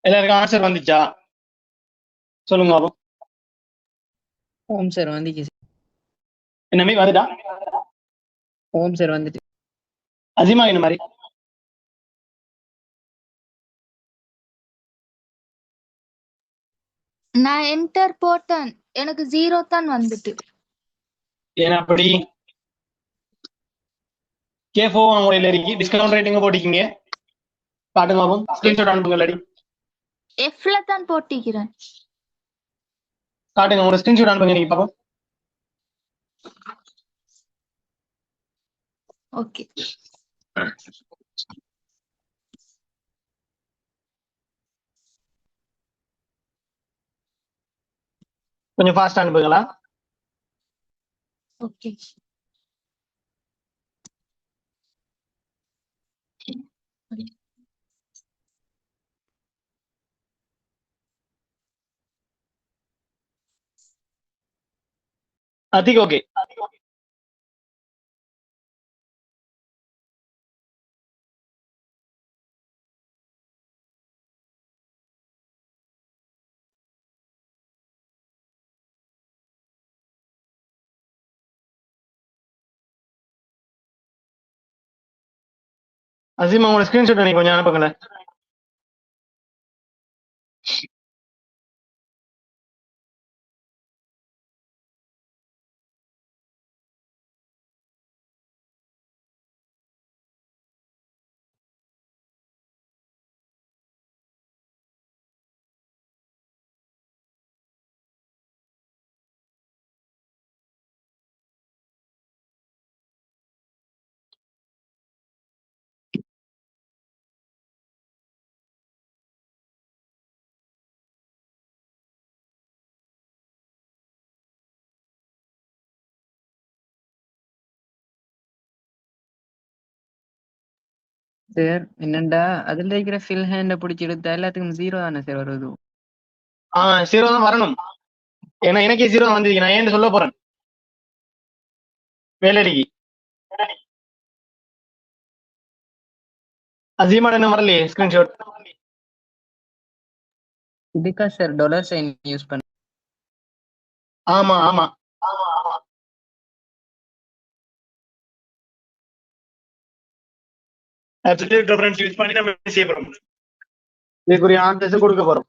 எல்லாருக்கும் ஆன்சர் வந்துச்சா சொல்லுங்க பாப்போம். ஓம் சார் வந்துச்சு. என்னமே வருதா? ஓம் சார் வந்துட்டு. அதிகமா என்ன மாதிரி நான் என்டர் போட்டேன், எனக்கு 0 தான் வந்துட்டு. ஏன்னா அப்படி K4 முறையில இருக்கு. டிஸ்கவுண்ட் ரேட்டிங்க போட்டிருக்கீங்க, காட்டுங்க பாப்போம். ஸ்கிரீன்ஷாட் அனுப்புங்க. இல்லாடி Fல தான் போட்டிக்கிறேன். காட்டுங்க, உங்களோட ஸ்கிரீன்ஷாட் அனுப்புங்க நீங்க பாப்போம். ஓகே. கொஞ்சம் ஃபாஸ்டா அனுப்புங்களா? ஓகே. அதிக ஓகே. அசீமா உங்களோட ஸ்கிரீன்ஷாட் நீங்க கொஞ்சம் அனுப்புங்களேன். சார் என்னண்டா அதுல இருக்கிற ஃபில் ஹேண்ட பிடிச்சி எடுத்தா எல்லாத்துக்கும் 0 தானே சார் வருது. 0 தான் வரணும். ஏன்னா எனக்கே 0 தான் வந்திருக்கு. நான் ஏன் சொல்ல போறேன் வேலைக்கு அதிகமான என்ன வரலையே ஸ்கிரீன்ஷாட். இதுக்கா சார் டாலர் சைன் யூஸ் பண்ண? ஆமா ஆமா அப்சல்யூட் ரெஃபரன்ஸ் யூஸ் பண்ணி நம்ம என்ன செய்ய போறோம், இதுக்குரிய ஆன்சர்ஸ் கொடுக்க போறோம்.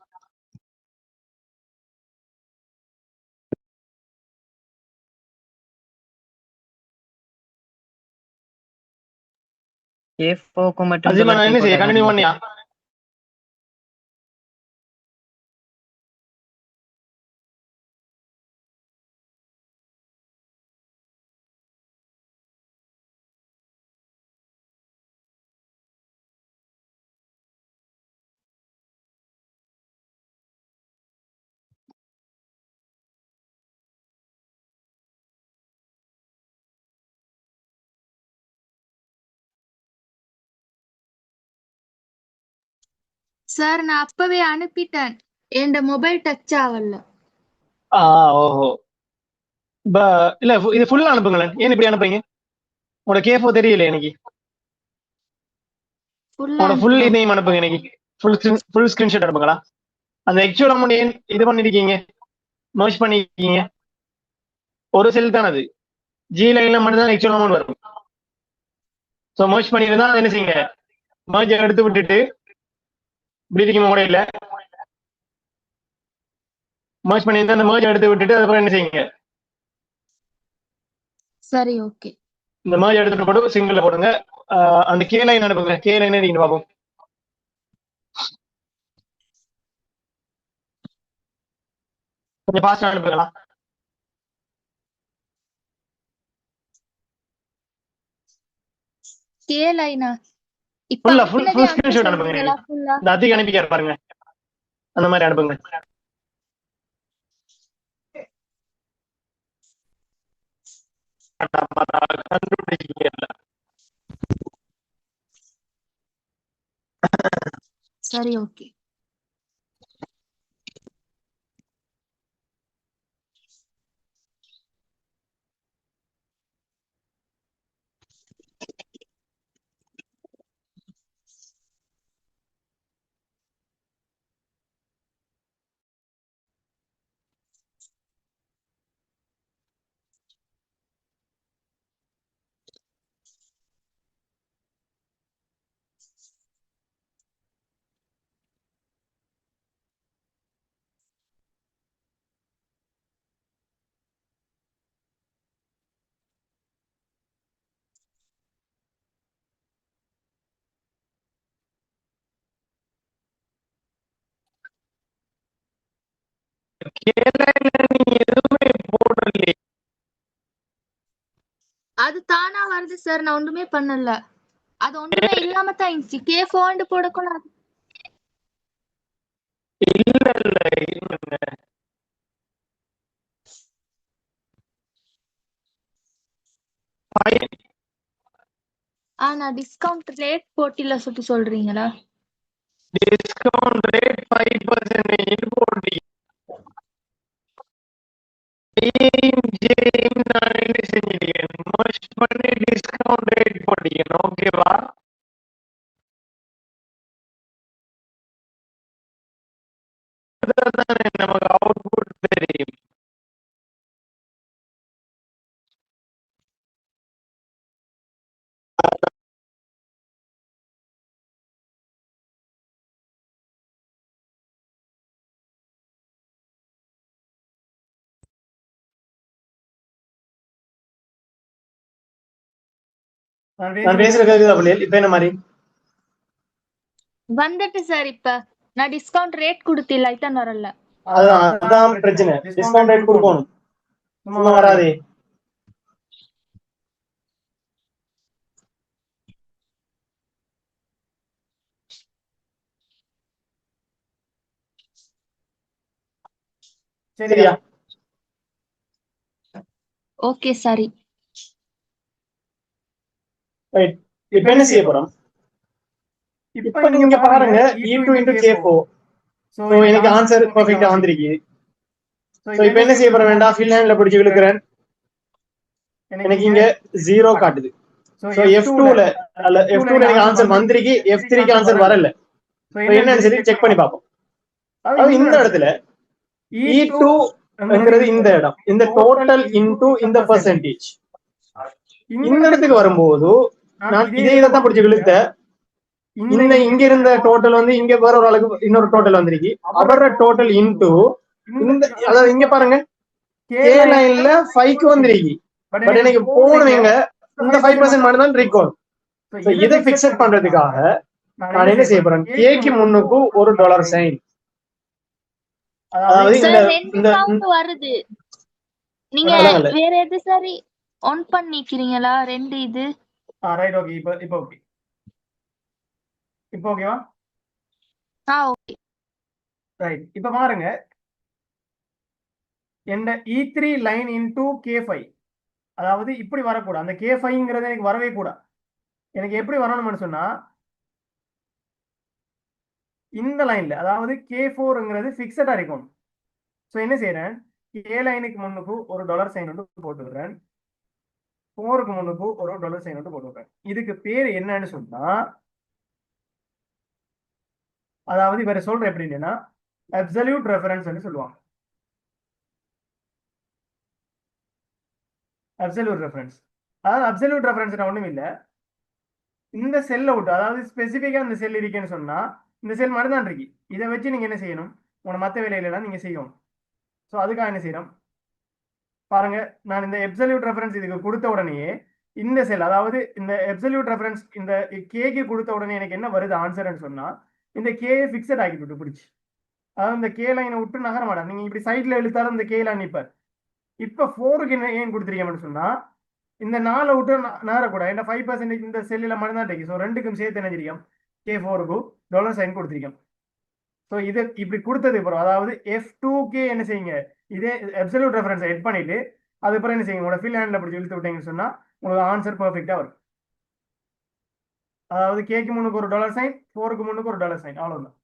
F4க்கு மட்டும் அதிகமா டாலர் நான் சைன் என்ன செய்ய போட்டா கண்டினியூ காட்டுது. பண்ணியா? சார் நான் அப்பவே அனுப்பிட்டேன். என் மொபைல் டச் ஆகல. ஓஹோ. இல்ல இது ஃபுல்லா அனுப்புங்களேன். ஏன் இப்படி அனுப்புறீங்க? உங்களோட கேஃபோ தெரியல எனக்கு. ஃபுல்லா உங்களோட ஃபுல் அனுப்பணும். நேம் அனுப்புங்க எனக்கு. ஃபுல் ஸ்கிரீன்ஷாட் அனுப்புங்களா? அந்த ஆக்சுவல் அமௌண்ட் ஏன் இது பண்ணிருக்கீங்க, மர்ஜ் பண்ணிருக்கீங்க? ஒரு செல் தான் அது. ஜி லைன்ல மட்டும் தான் ஆக்சுவல் அமௌண்ட் வரும். ஸோ மர்ஜ் பண்ணிருந்தா என்ன செய்யுங்க, மர்ஜ் எடுத்து விட்டுட்டு இப்படி இருக்குமா முறையில் மர்ஜ் பண்ணியிருந்தா அந்த மர்ஜ் எடுத்து விட்டுட்டு அதுக்கப்புறம் என்ன செய்யுங்க, சரி ஓகே. இந்த மர்ஜ் எடுத்துட்டு போட்டு சிங்கிள் போடுங்க. அந்த கே லைன் அனுப்புங்க. கே லைன் நீங்க பார்ப்போம். கொஞ்சம் ஃபாஸ்டா அனுப்புங்களா? கேளைனா இப்ப ஃபுல் அனுப்பினதே ஃபுல் அனுப்ப ஸ்கிரீன்ஷாட் அனுப்புங்க சொல்றீங்களா? எனக்கு. ஃபுல்லா இந்த அதிக அனுப்பிக்காரு பாருங்க, அந்த மாதிரி அனுப்புங்க. கண்டுபிடிக்கல. சரி ஓகே. எதுவுமே போடலையே. அது தானா வருது சார். நான் ஒண்ணுமே பண்ணல. அது ஒண்ணுமே இல்லாம தான் இருந்துச்சு. கே ஃபோன் போடக்கூடாது. இல்ல இல்ல இல்ல. நான் டிஸ்கவுண்ட் ரேட் போட்டில சுத்தி சொல்றீங்களா? டிஸ்கவுண்ட் ரேட் 5% போடுறீங்க. நான் என்ன செஞ்சிருக்கேன், மர்ஜ் பண்ணி டிஸ்கவுண்ட் ரேட் போட்டீங்க. ஓகேவா? நமக்கு அவுட்புட் தெரியும். நான் பேசுறது கேக்குதா புள்ளியல்? இப்ப என்ன மாதிரி வந்துட்டு சார். இப்ப நான் டிஸ்கவுண்ட் ரேட் கொடுத்தில்ல, இதான் வரல. அதான் பிரச்சனை. டிஸ்கவுண்ட் ரேட் கொடுக்கணும், சும்மா வராதே. சரியா? ஓகே சரி. ரைட். இப்ப என்ன செய்ய போறோம், இப்ப நீங்க பாருங்க E2 into K4. So so எனக்கு ஆன்சர் பெர்ஃபெக்ட்டா வந்திருக்கு. சோ இப்போ என்ன செய்ய போற வேண்டாம், ஃபில் ஹேண்ட்ல பிடிச்சு இழுக்கிறேன். எனக்கு இங்க 0 காட்டுது. சோ F2ல அல்ல F2ல எனக்கு ஆன்சர் வந்திருக்கு, F3க்கு ஆன்சர் வரல. சோ என்னன்னு சொல்லி செக் பண்ணி பார்ப்போம். அது இந்த இடத்துல E2ங்கிறது இந்த இடம், இந்த டோட்டல் இன்டு இந்த பெர்சன்டேஜ். இந்த இடத்துக்கு வரும்போது நான் இதைத்தான் பிடிச்சு இழுத்த. இந்த இங்க இருந்த டோட்டல் வந்து இங்க வேற ஒரு அளவுக்கு இன்னொரு டோட்டல் வந்திருக்கு. அவர டோட்டல் இன்டு இந்த, அதாவது இங்க பாருங்க K லைன்ல 5க்கு வந்திருக்கு. பட் எனக்கு போனவங்க இந்த 5% மட்டும் தான் ரெக்கார்ட். சோ இதை ஃபிக்ஸட் பண்றதுக்காக நான் என்ன செய்ய போறேன், கேக்கு முன்னுக்கு ஒரு டாலர் சைன். அதாவது இந்த சார் ரெண்டு இந்த கவுண்ட் வருது. நீங்க விளங்கல. வேற எது சரி ஆன் பண்ணிக்கிறீங்களா? ரெண்டு இது ரைட், ஓகே. இப்போ ஓகே, இப்போ ஓகேவா? ஓகே. ரைட், இப்போ பாருங்க, இந்த E3 லைன் இன்டு K5, அதாவது இப்படி வரக்கூடாது. அந்த K5ங்கிறது எனக்கு வரவே கூடாது. எனக்கு எப்படி வரணும்னு சொன்னா இந்த லைன்ல, அதாவது K4ங்கிறது ஃபிக்ஸடா இருக்கும். ஸோ என்ன செய்யறேன், K லைனுக்கு முன்னுக்கு ஒரு டாலர் சைன் வந்து போட்டுக்கிறேன், 4க்கு முன்னுக்கு ஒரு டாலர் சைன் வந்து போட்டுக்கிறேன். இதுக்கு பேர் என்னன்னு சொன்னா, அதாவது இவரை சொல்ற எப்படின்னா அப்சல்யூட் ரெஃபரன்ஸ் சொல்லுவாங்க. அப்சல்யூட் ரெஃபரன்ஸ், அதாவது அப்சல்யூட் ரெஃபரன்ஸ் ஒண்ணும் இல்லை, இந்த செல்லை விட்டு, அதாவது ஸ்பெசிஃபிக்கா இந்த செல் இருக்குன்னு சொன்னா இந்த செல் மாதிரி தான் இருக்கு. இதை வச்சு நீங்க என்ன செய்யணும், உங்களோட மற்ற வேலையிலாம் நீங்க செய்யணும். ஸோ அதுக்காக என்ன செய்யறோம் பாருங்க, நான் இந்த அப்சல்யூட் ரெஃபரன்ஸ் இதுக்கு கொடுத்த உடனேயே இந்த செல், அதாவது இந்த அப்சல்யூட் ரெஃபரன்ஸ் இந்த கேக்கு கொடுத்த உடனே எனக்கு என்ன வருது ஆன்சர்ன்னு சொன்னா, இந்த கே ஃபிக்ஸட் ஆகிட்டு பிடிச்சி, அதாவது இந்த கே லைனை விட்டு நகர மாட்டேன். நீங்க இப்படி சைட்ல இழுத்தாலும் இந்த கே லைன் நிப்பார். இப்ப 4க்கு ஏன் கொடுத்துருக்கீங்கன்னு சொன்னா, இந்த 4 விட்டு நகரக்கூடாது. இந்த 5% இந்த செல்லில் மட்டும் தான் இருக்கு. ஸோ ரெண்டுக்கும் சேர்த்து என்ன தெரியும், K4க்கு டாலர் சைன் கொடுத்துருக்கோம். ஸோ இது இப்படி கொடுத்தது அப்புறம், அதாவது F2க்கு என்ன செய்யுங்க, இதே அப்சல்யூட் ரெஃபரன்ஸை எட் பண்ணிட்டு அதுக்கப்புறம் என்ன செய்யுங்க, உங்களோட ஃபில் ஹேண்ட்ல பிடிச்சி இழுத்து விட்டீங்கன்னு சொன்னா உங்களுக்கு ஆன்சர் பெர்ஃபெக்டா வரும். அதாவது கேக்கு முன்னுக்கு ஒரு டாலர் சைன், 4க்கு முன்னுக்கு ஒரு டாலர் சைன், அவ்வளவுதான்.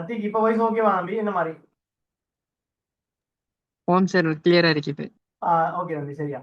திக் இப்போ வாய்ஸ் ஓகேவா நம்பி, என்ன மாதிரி? ஓம் சார் கிளியரா இருக்கு இப்ப. ஓகே நம்பி, சரியா.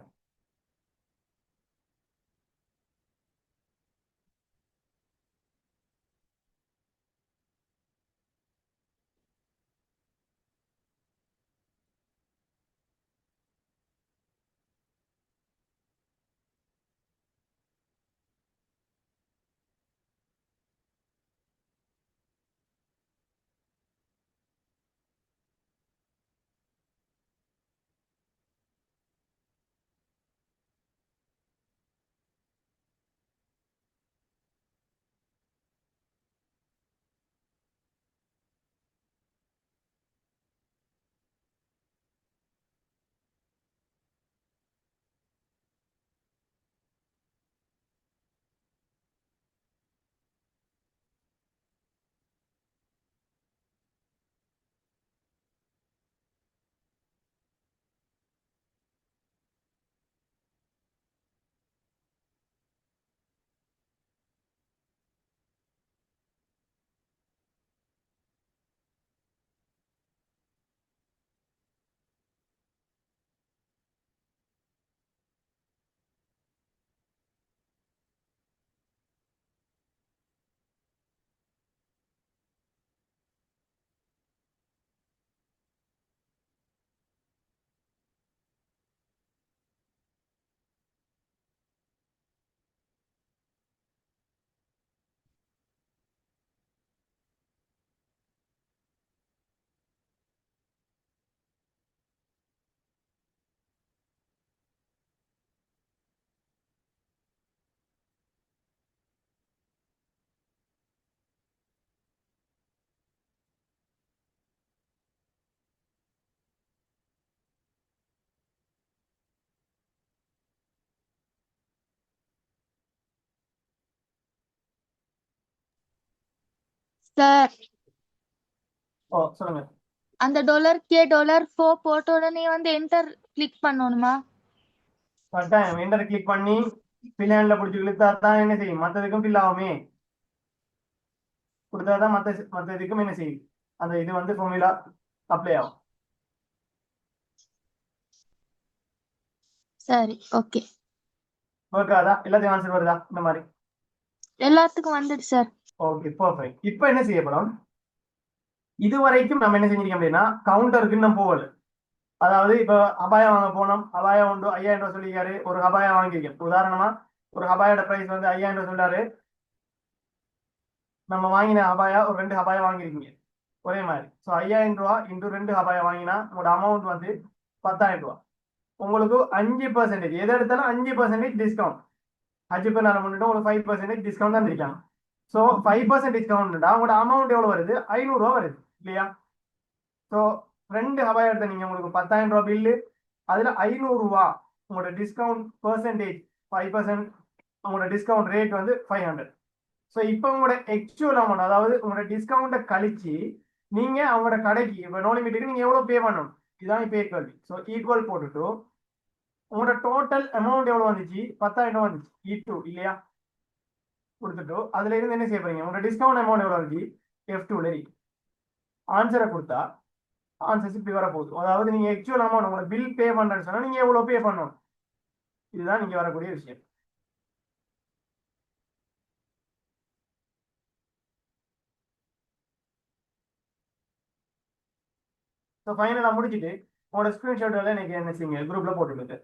சார் ஓ சொல்லுங்க. அந்த $4 போட்ட உடனே வந்து என்டர் கிளிக் பண்ணணுமா? கட்டாயம் என்டர் கிளிக் பண்ணி பிள்ளைல பிடிச்சி இழுத்தா தான் என்ன செய்யும், மற்றதுக்கும் ஃபில் ஆகுமே. கொடுத்தாதான் மற்ற இதுக்கும் என்ன செய்யும், அந்த இது வந்து ஃபார்முலா அப்ளை ஆகும். சரி, ஓகே. ஓகே, அதான் எல்லாத்தையும் ஆன்சர் வருதா இந்த மாதிரி? எல்லாத்துக்கும் வந்துடுச்சு சார். Okay perfect. இப்போ என்ன செய்யப்படும், இதுவரைக்கும் நம்ம என்ன செஞ்சிருக்கோம் அப்படின்னா கவுண்டருக்கு இன்னும் போகல. அதாவது இப்போ அபாயா வாங்க போனோம், அபாயா உண்டு 5000 ரூபாய் சொல்லிக்காரு, ஒரு அபாயா வாங்கியிருக்கேன். உதாரணமா ஒரு அபாயோட பிரைஸ் வந்து 5000 ரூபாய் சொல்றாரு. நம்ம வாங்கின அபாயா ஒரு 2 அபாயா வாங்கியிருக்கீங்க ஒரே மாதிரி. ஸோ 5000 ரூபாய் இன்டூ 2 அபாயா வாங்கினா உங்களோட அமௌண்ட் வந்து 10,000 ரூபாய். உங்களுக்கு 5%, எதை எடுத்தாலும் 5% டிஸ்கவுண்ட். ஹஜ் பேர் நான் பண்ணிட்டு உங்களுக்கு 5% டிஸ்கவுண்ட் தான் இருக்காங்க. ஸோ 5% டிஸ்கவுண்ட்னா உங்களோட அமௌண்ட் எவ்வளோ வருது, 500 ரூபா வருது இல்லையா? ஸோ 2 அபாயம் எடுத்த நீங்க உங்களுக்கு 10,000 ரூபாய் பில்லு, அதுல 500 ரூபா உங்களோட டிஸ்கவுண்ட் பெர்சன்டேஜ் 5%, உங்களோட டிஸ்கவுண்ட் ரேட் வந்து 500. ஸோ இப்போ உங்களோட ஆக்சுவல் அமௌண்ட், அதாவது உங்களோட டிஸ்கவுண்ட்டை கழிச்சு நீங்க அவங்களோட கடைக்கு இப்போ நோ லிமிட்டுக்கு நீங்க எவ்வளவு பே பண்ணணும், இதுதான் இப்போ கேள்வி. ஸோ ஈக்குவல் போட்டுட்டு உங்களோட டோட்டல் அமௌண்ட் எவ்வளவு வந்துச்சு, 10,000 ரூபாய் வந்துச்சு E2 இல்லையா? கொடுத்துட்டு அதுல இருந்து என்ன செய்ய போறீங்க, உங்களோட டிஸ்கவுண்ட் அமௌண்ட் எவ்வளவு வந்துச்சு F2ல ஆன்சரை கொடுத்தா ஆன்சர்ஸ் இப்படி வர போகுது. அதாவது நீங்க ஆக்சுவல் அமௌண்ட் உங்களை பில் பே பண்றேன்னு சொன்னா நீங்க எவ்வளவு பே பண்ணணும், இதுதான் நீங்க வரக்கூடிய விஷயம். ஸோ ஃபைனலாக முடிச்சுட்டு உங்களோட ஸ்க்ரீன்ஷாட் எல்லாம் எனக்கு என்ன செய்யுங்க, குரூப்ல போட்டுவிடுங்க.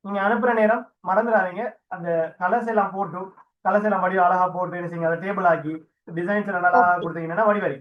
நீங்க அனுப்புற நேரம் மறந்துடாதீங்க, அந்த கலர்ஸ் எல்லாம் போட்டு கலர்ஸ் எல்லாம் வடிவம் அழகா போட்டு என்ன செய்யுங்க, அதை டேபிள் ஆக்கி டிசைன்ஸ் எல்லாம் நல்லா ஓகே. கொடுத்தீங்கன்னா வடிவரி.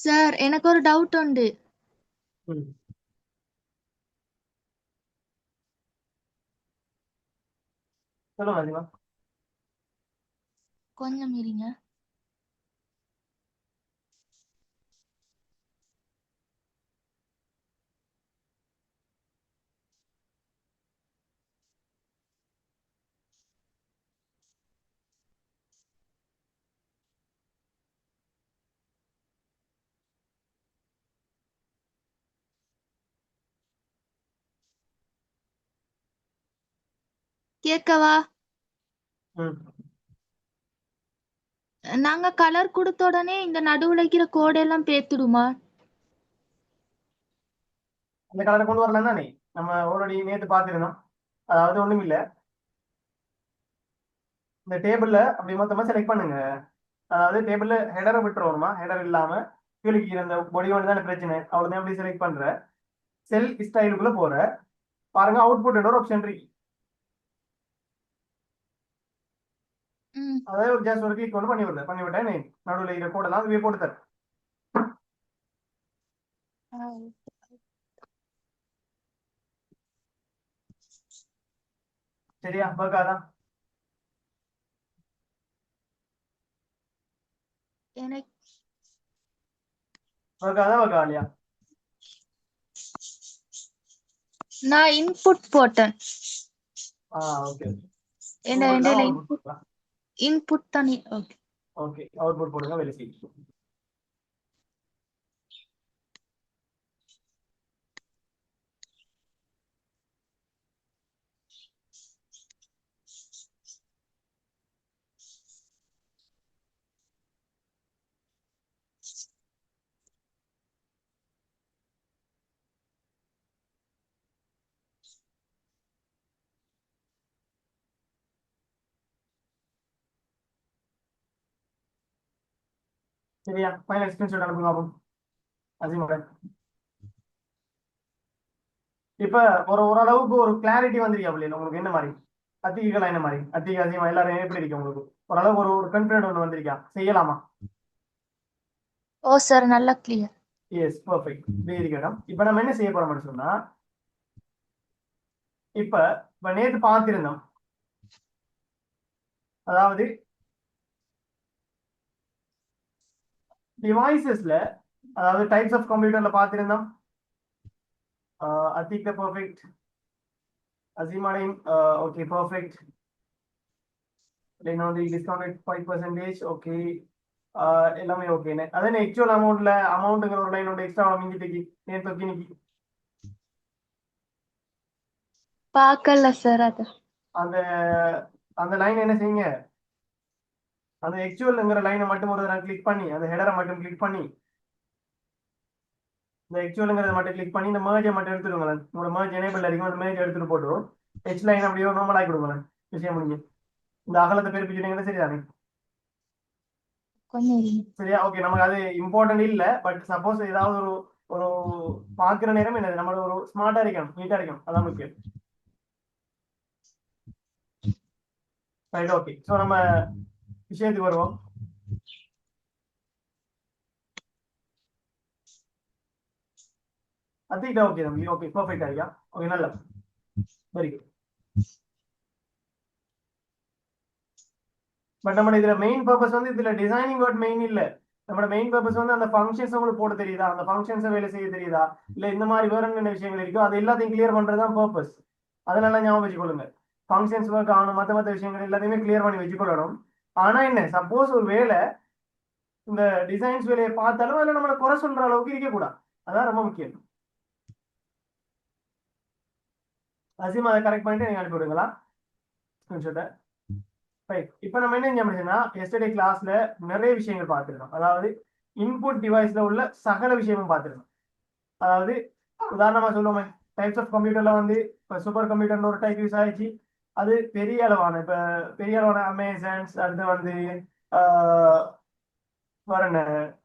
சார் எனக்கு ஒரு டவுட் உண்டு. சொல்லுங்க அதிகமா. கொஞ்சம் இருங்க. கேட்கவா? ம் நாங்க கலர் கொடுத்த உடனே இந்த நடுவுல இருக்கிற கோடெல்லாம் பேத்துடுமா? அந்த கலரை கொண்டு வரலாம் தானே, நம்ம ஆல்ரெடி நேற்று பார்த்துருந்தோம். அதாவது ஒண்ணும் இல்ல, இந்த டேபிள்ல அப்படி மொத்தமா செலக்ட் பண்ணுங்க. அதாவது டேபிள்ல ஹெடரை விட்டுருவோமா, ஹெடர் இல்லாம கீழே இந்த பொடி ஒன்று தானே பிரச்சனை, அவ்வளவுதான் அப்படி செலக்ட் பண்ற. செல் ஸ்டைலுக்குள்ள போற, பாருங்க அவுட்புட் ஒரு ஆப்ஷன் இருக்கு. அதாவது ஒரு ஜஸ்ட் ஒரு கிளிக் ஒன்று பண்ணி விட்டேன் நடுவில் இதை போடலாம், அதுவே போட்டு தரேன். சரியா, பார்க்காதான் எனக்கு பார்க்காலியா? நான் இன்புட் போட்டேன். ஓகே என்ன இன்புட் தானே? ஓகே ஓகே, அவுட்புட் போடுங்க, வெளியே செய்யும். சரியா, ஃபைனல் ஸ்கிரீன்ஷாட் அனுப்புங்க பாப்போம். அசிமோட இப்ப ஓரளவுக்கு ஒரு கிளாரிட்டி வந்துருக்கா பிள்ளைங்க உங்களுக்கு? என்ன மாதிரி அத்திகைகள், என்ன மாதிரி அத்திகை அசிமா எல்லாரும் எப்படி இருக்கு உங்களுக்கு? ஓரளவுக்கு ஒரு கான்ஃபிடென்ட் ஒன்று வந்திருக்கா, செய்யலாமா? ஓ சார், நல்லா clear. Yes, perfect, very good. இப்ப நம்ம என்ன செய்ய போறோம்னு சொன்னா, இப்ப நேத்து பார்த்திருந்தோம், அதாவது டிவைசஸ்ல, அதாவது டைப்ஸ் ஆஃப் கம்ப்யூட்டர்ல பார்த்திருந்தோம். அத்திக பர்ஃபெக்ட், அசிமாடையும் ஓகே பர்ஃபெக்ட். டிஸ்கவுண்ட் 5%, ஓகே, எல்லாமே ஓகேன்னு. அதே ஆக்சுவல் அமௌண்ட்ங்கிற ஒரு லைன் ஒன்று எக்ஸ்ட்ரா மிஞ்சிட்டு நேற்று இன்னைக்கு பார்க்கல சார். அது அந்த அந்த லைன் என்ன செய்யுங்க, அந்த ஆக்சுவல்ங்கிற லைனை மட்டும் ஒரு தடவை கிளிக் பண்ணி, அந்த ஹெடரை மட்டும் கிளிக் பண்ணி, இந்த ஆக்சுவல்ங்கிறத மட்டும் கிளிக் பண்ணி இந்த மேர்ஜை மட்டும் எடுத்துடுங்களேன். உங்களோட மேர்ஜ் எனேபிள் இருக்கும், அந்த மேர்ஜ் எடுத்துட்டு போட்டு ஹெச் லைன் அப்படியே நார்மல் ஆக்கி கொடுங்களேன். விஷயம் முடிஞ்சு. இந்த அகலத்தை பெருப்பிச்சுட்டீங்கன்னா சரிதானே? கொஞ்சம் சரியா, ஓகே. நமக்கு அது இம்பார்ட்டன்ட் இல்லை, பட் சப்போஸ் ஏதாவது ஒரு ஒரு பார்க்குற நேரம் என்னது, நம்மளோட ஒரு ஸ்மார்ட்டா இருக்கணும், நீட்டா இருக்கணும், அதான் முக்கியம். Right, okay. ஸோ நம்ம விஷயத்துக்கு வருவோம். அத்திக்கிட்ட ஓகே தம்பி, ஓகே பர்ஃபெக்ட் ஆகியா, ஓகே, நல்லா, வெரி குட். பட் நம்ம இதுல மெயின் பர்பஸ் வந்து இதுல டிசைனிங் ஒர்க் மெயின் இல்ல. நம்மளோட மெயின் பர்பஸ் வந்து அந்த ஃபங்க்ஷன்ஸ் உங்களுக்கு போட தெரியுதா, அந்த ஃபங்க்ஷன்ஸை வேலை செய்ய தெரியுதா, இல்ல இந்த மாதிரி வேற என்ன விஷயங்கள் இருக்கோ அது எல்லாத்தையும் கிளியர் பண்றதுதான் பர்பஸ். அதனால ஞாபகம் வச்சுக்கொள்ளுங்க, ஃபங்க்ஷன்ஸ் ஒர்க் ஆகணும், மற்ற விஷயங்கள் எல்லாத்தையுமே கிளியர் பண்ணி வச்சுக்கொள்ளணும். ஆனா என்ன, சப்போஸ் ஒரு வேலை இந்த டிசைன்ஸ் வேலையை பார்த்தாலும் அதில் நம்மளை குறை சொல்ற அளவுக்கு இருக்கக்கூடாது, அதான் ரொம்ப முக்கியம். அசிம் அதை கரெக்ட் பண்ணிட்டு நீங்க அனுப்பி விடுங்களா ஸ்கிரீன்ஷாட்டை. ரைட், இப்போ நம்ம என்ன செஞ்சோம்னா, எஸ்டர்டே கிளாஸ்ல நிறைய விஷயங்கள் பார்த்துருக்கோம். அதாவது இன்புட் டிவைஸ்ல உள்ள சகல விஷயமும் பார்த்துருக்கோம். அதாவது உதாரணமா சொல்லுவோமே, டைப்ஸ் ஆஃப் கம்ப்யூட்டர்ல வந்து இப்போ சூப்பர் கம்ப்யூட்டர்னு ஒரு டைப் யூஸ் ஆயிடுச்சு. அது பெரிய அளவான, இப்போ பெரிய அளவான அமேசான்ஸ், அடுத்து வந்து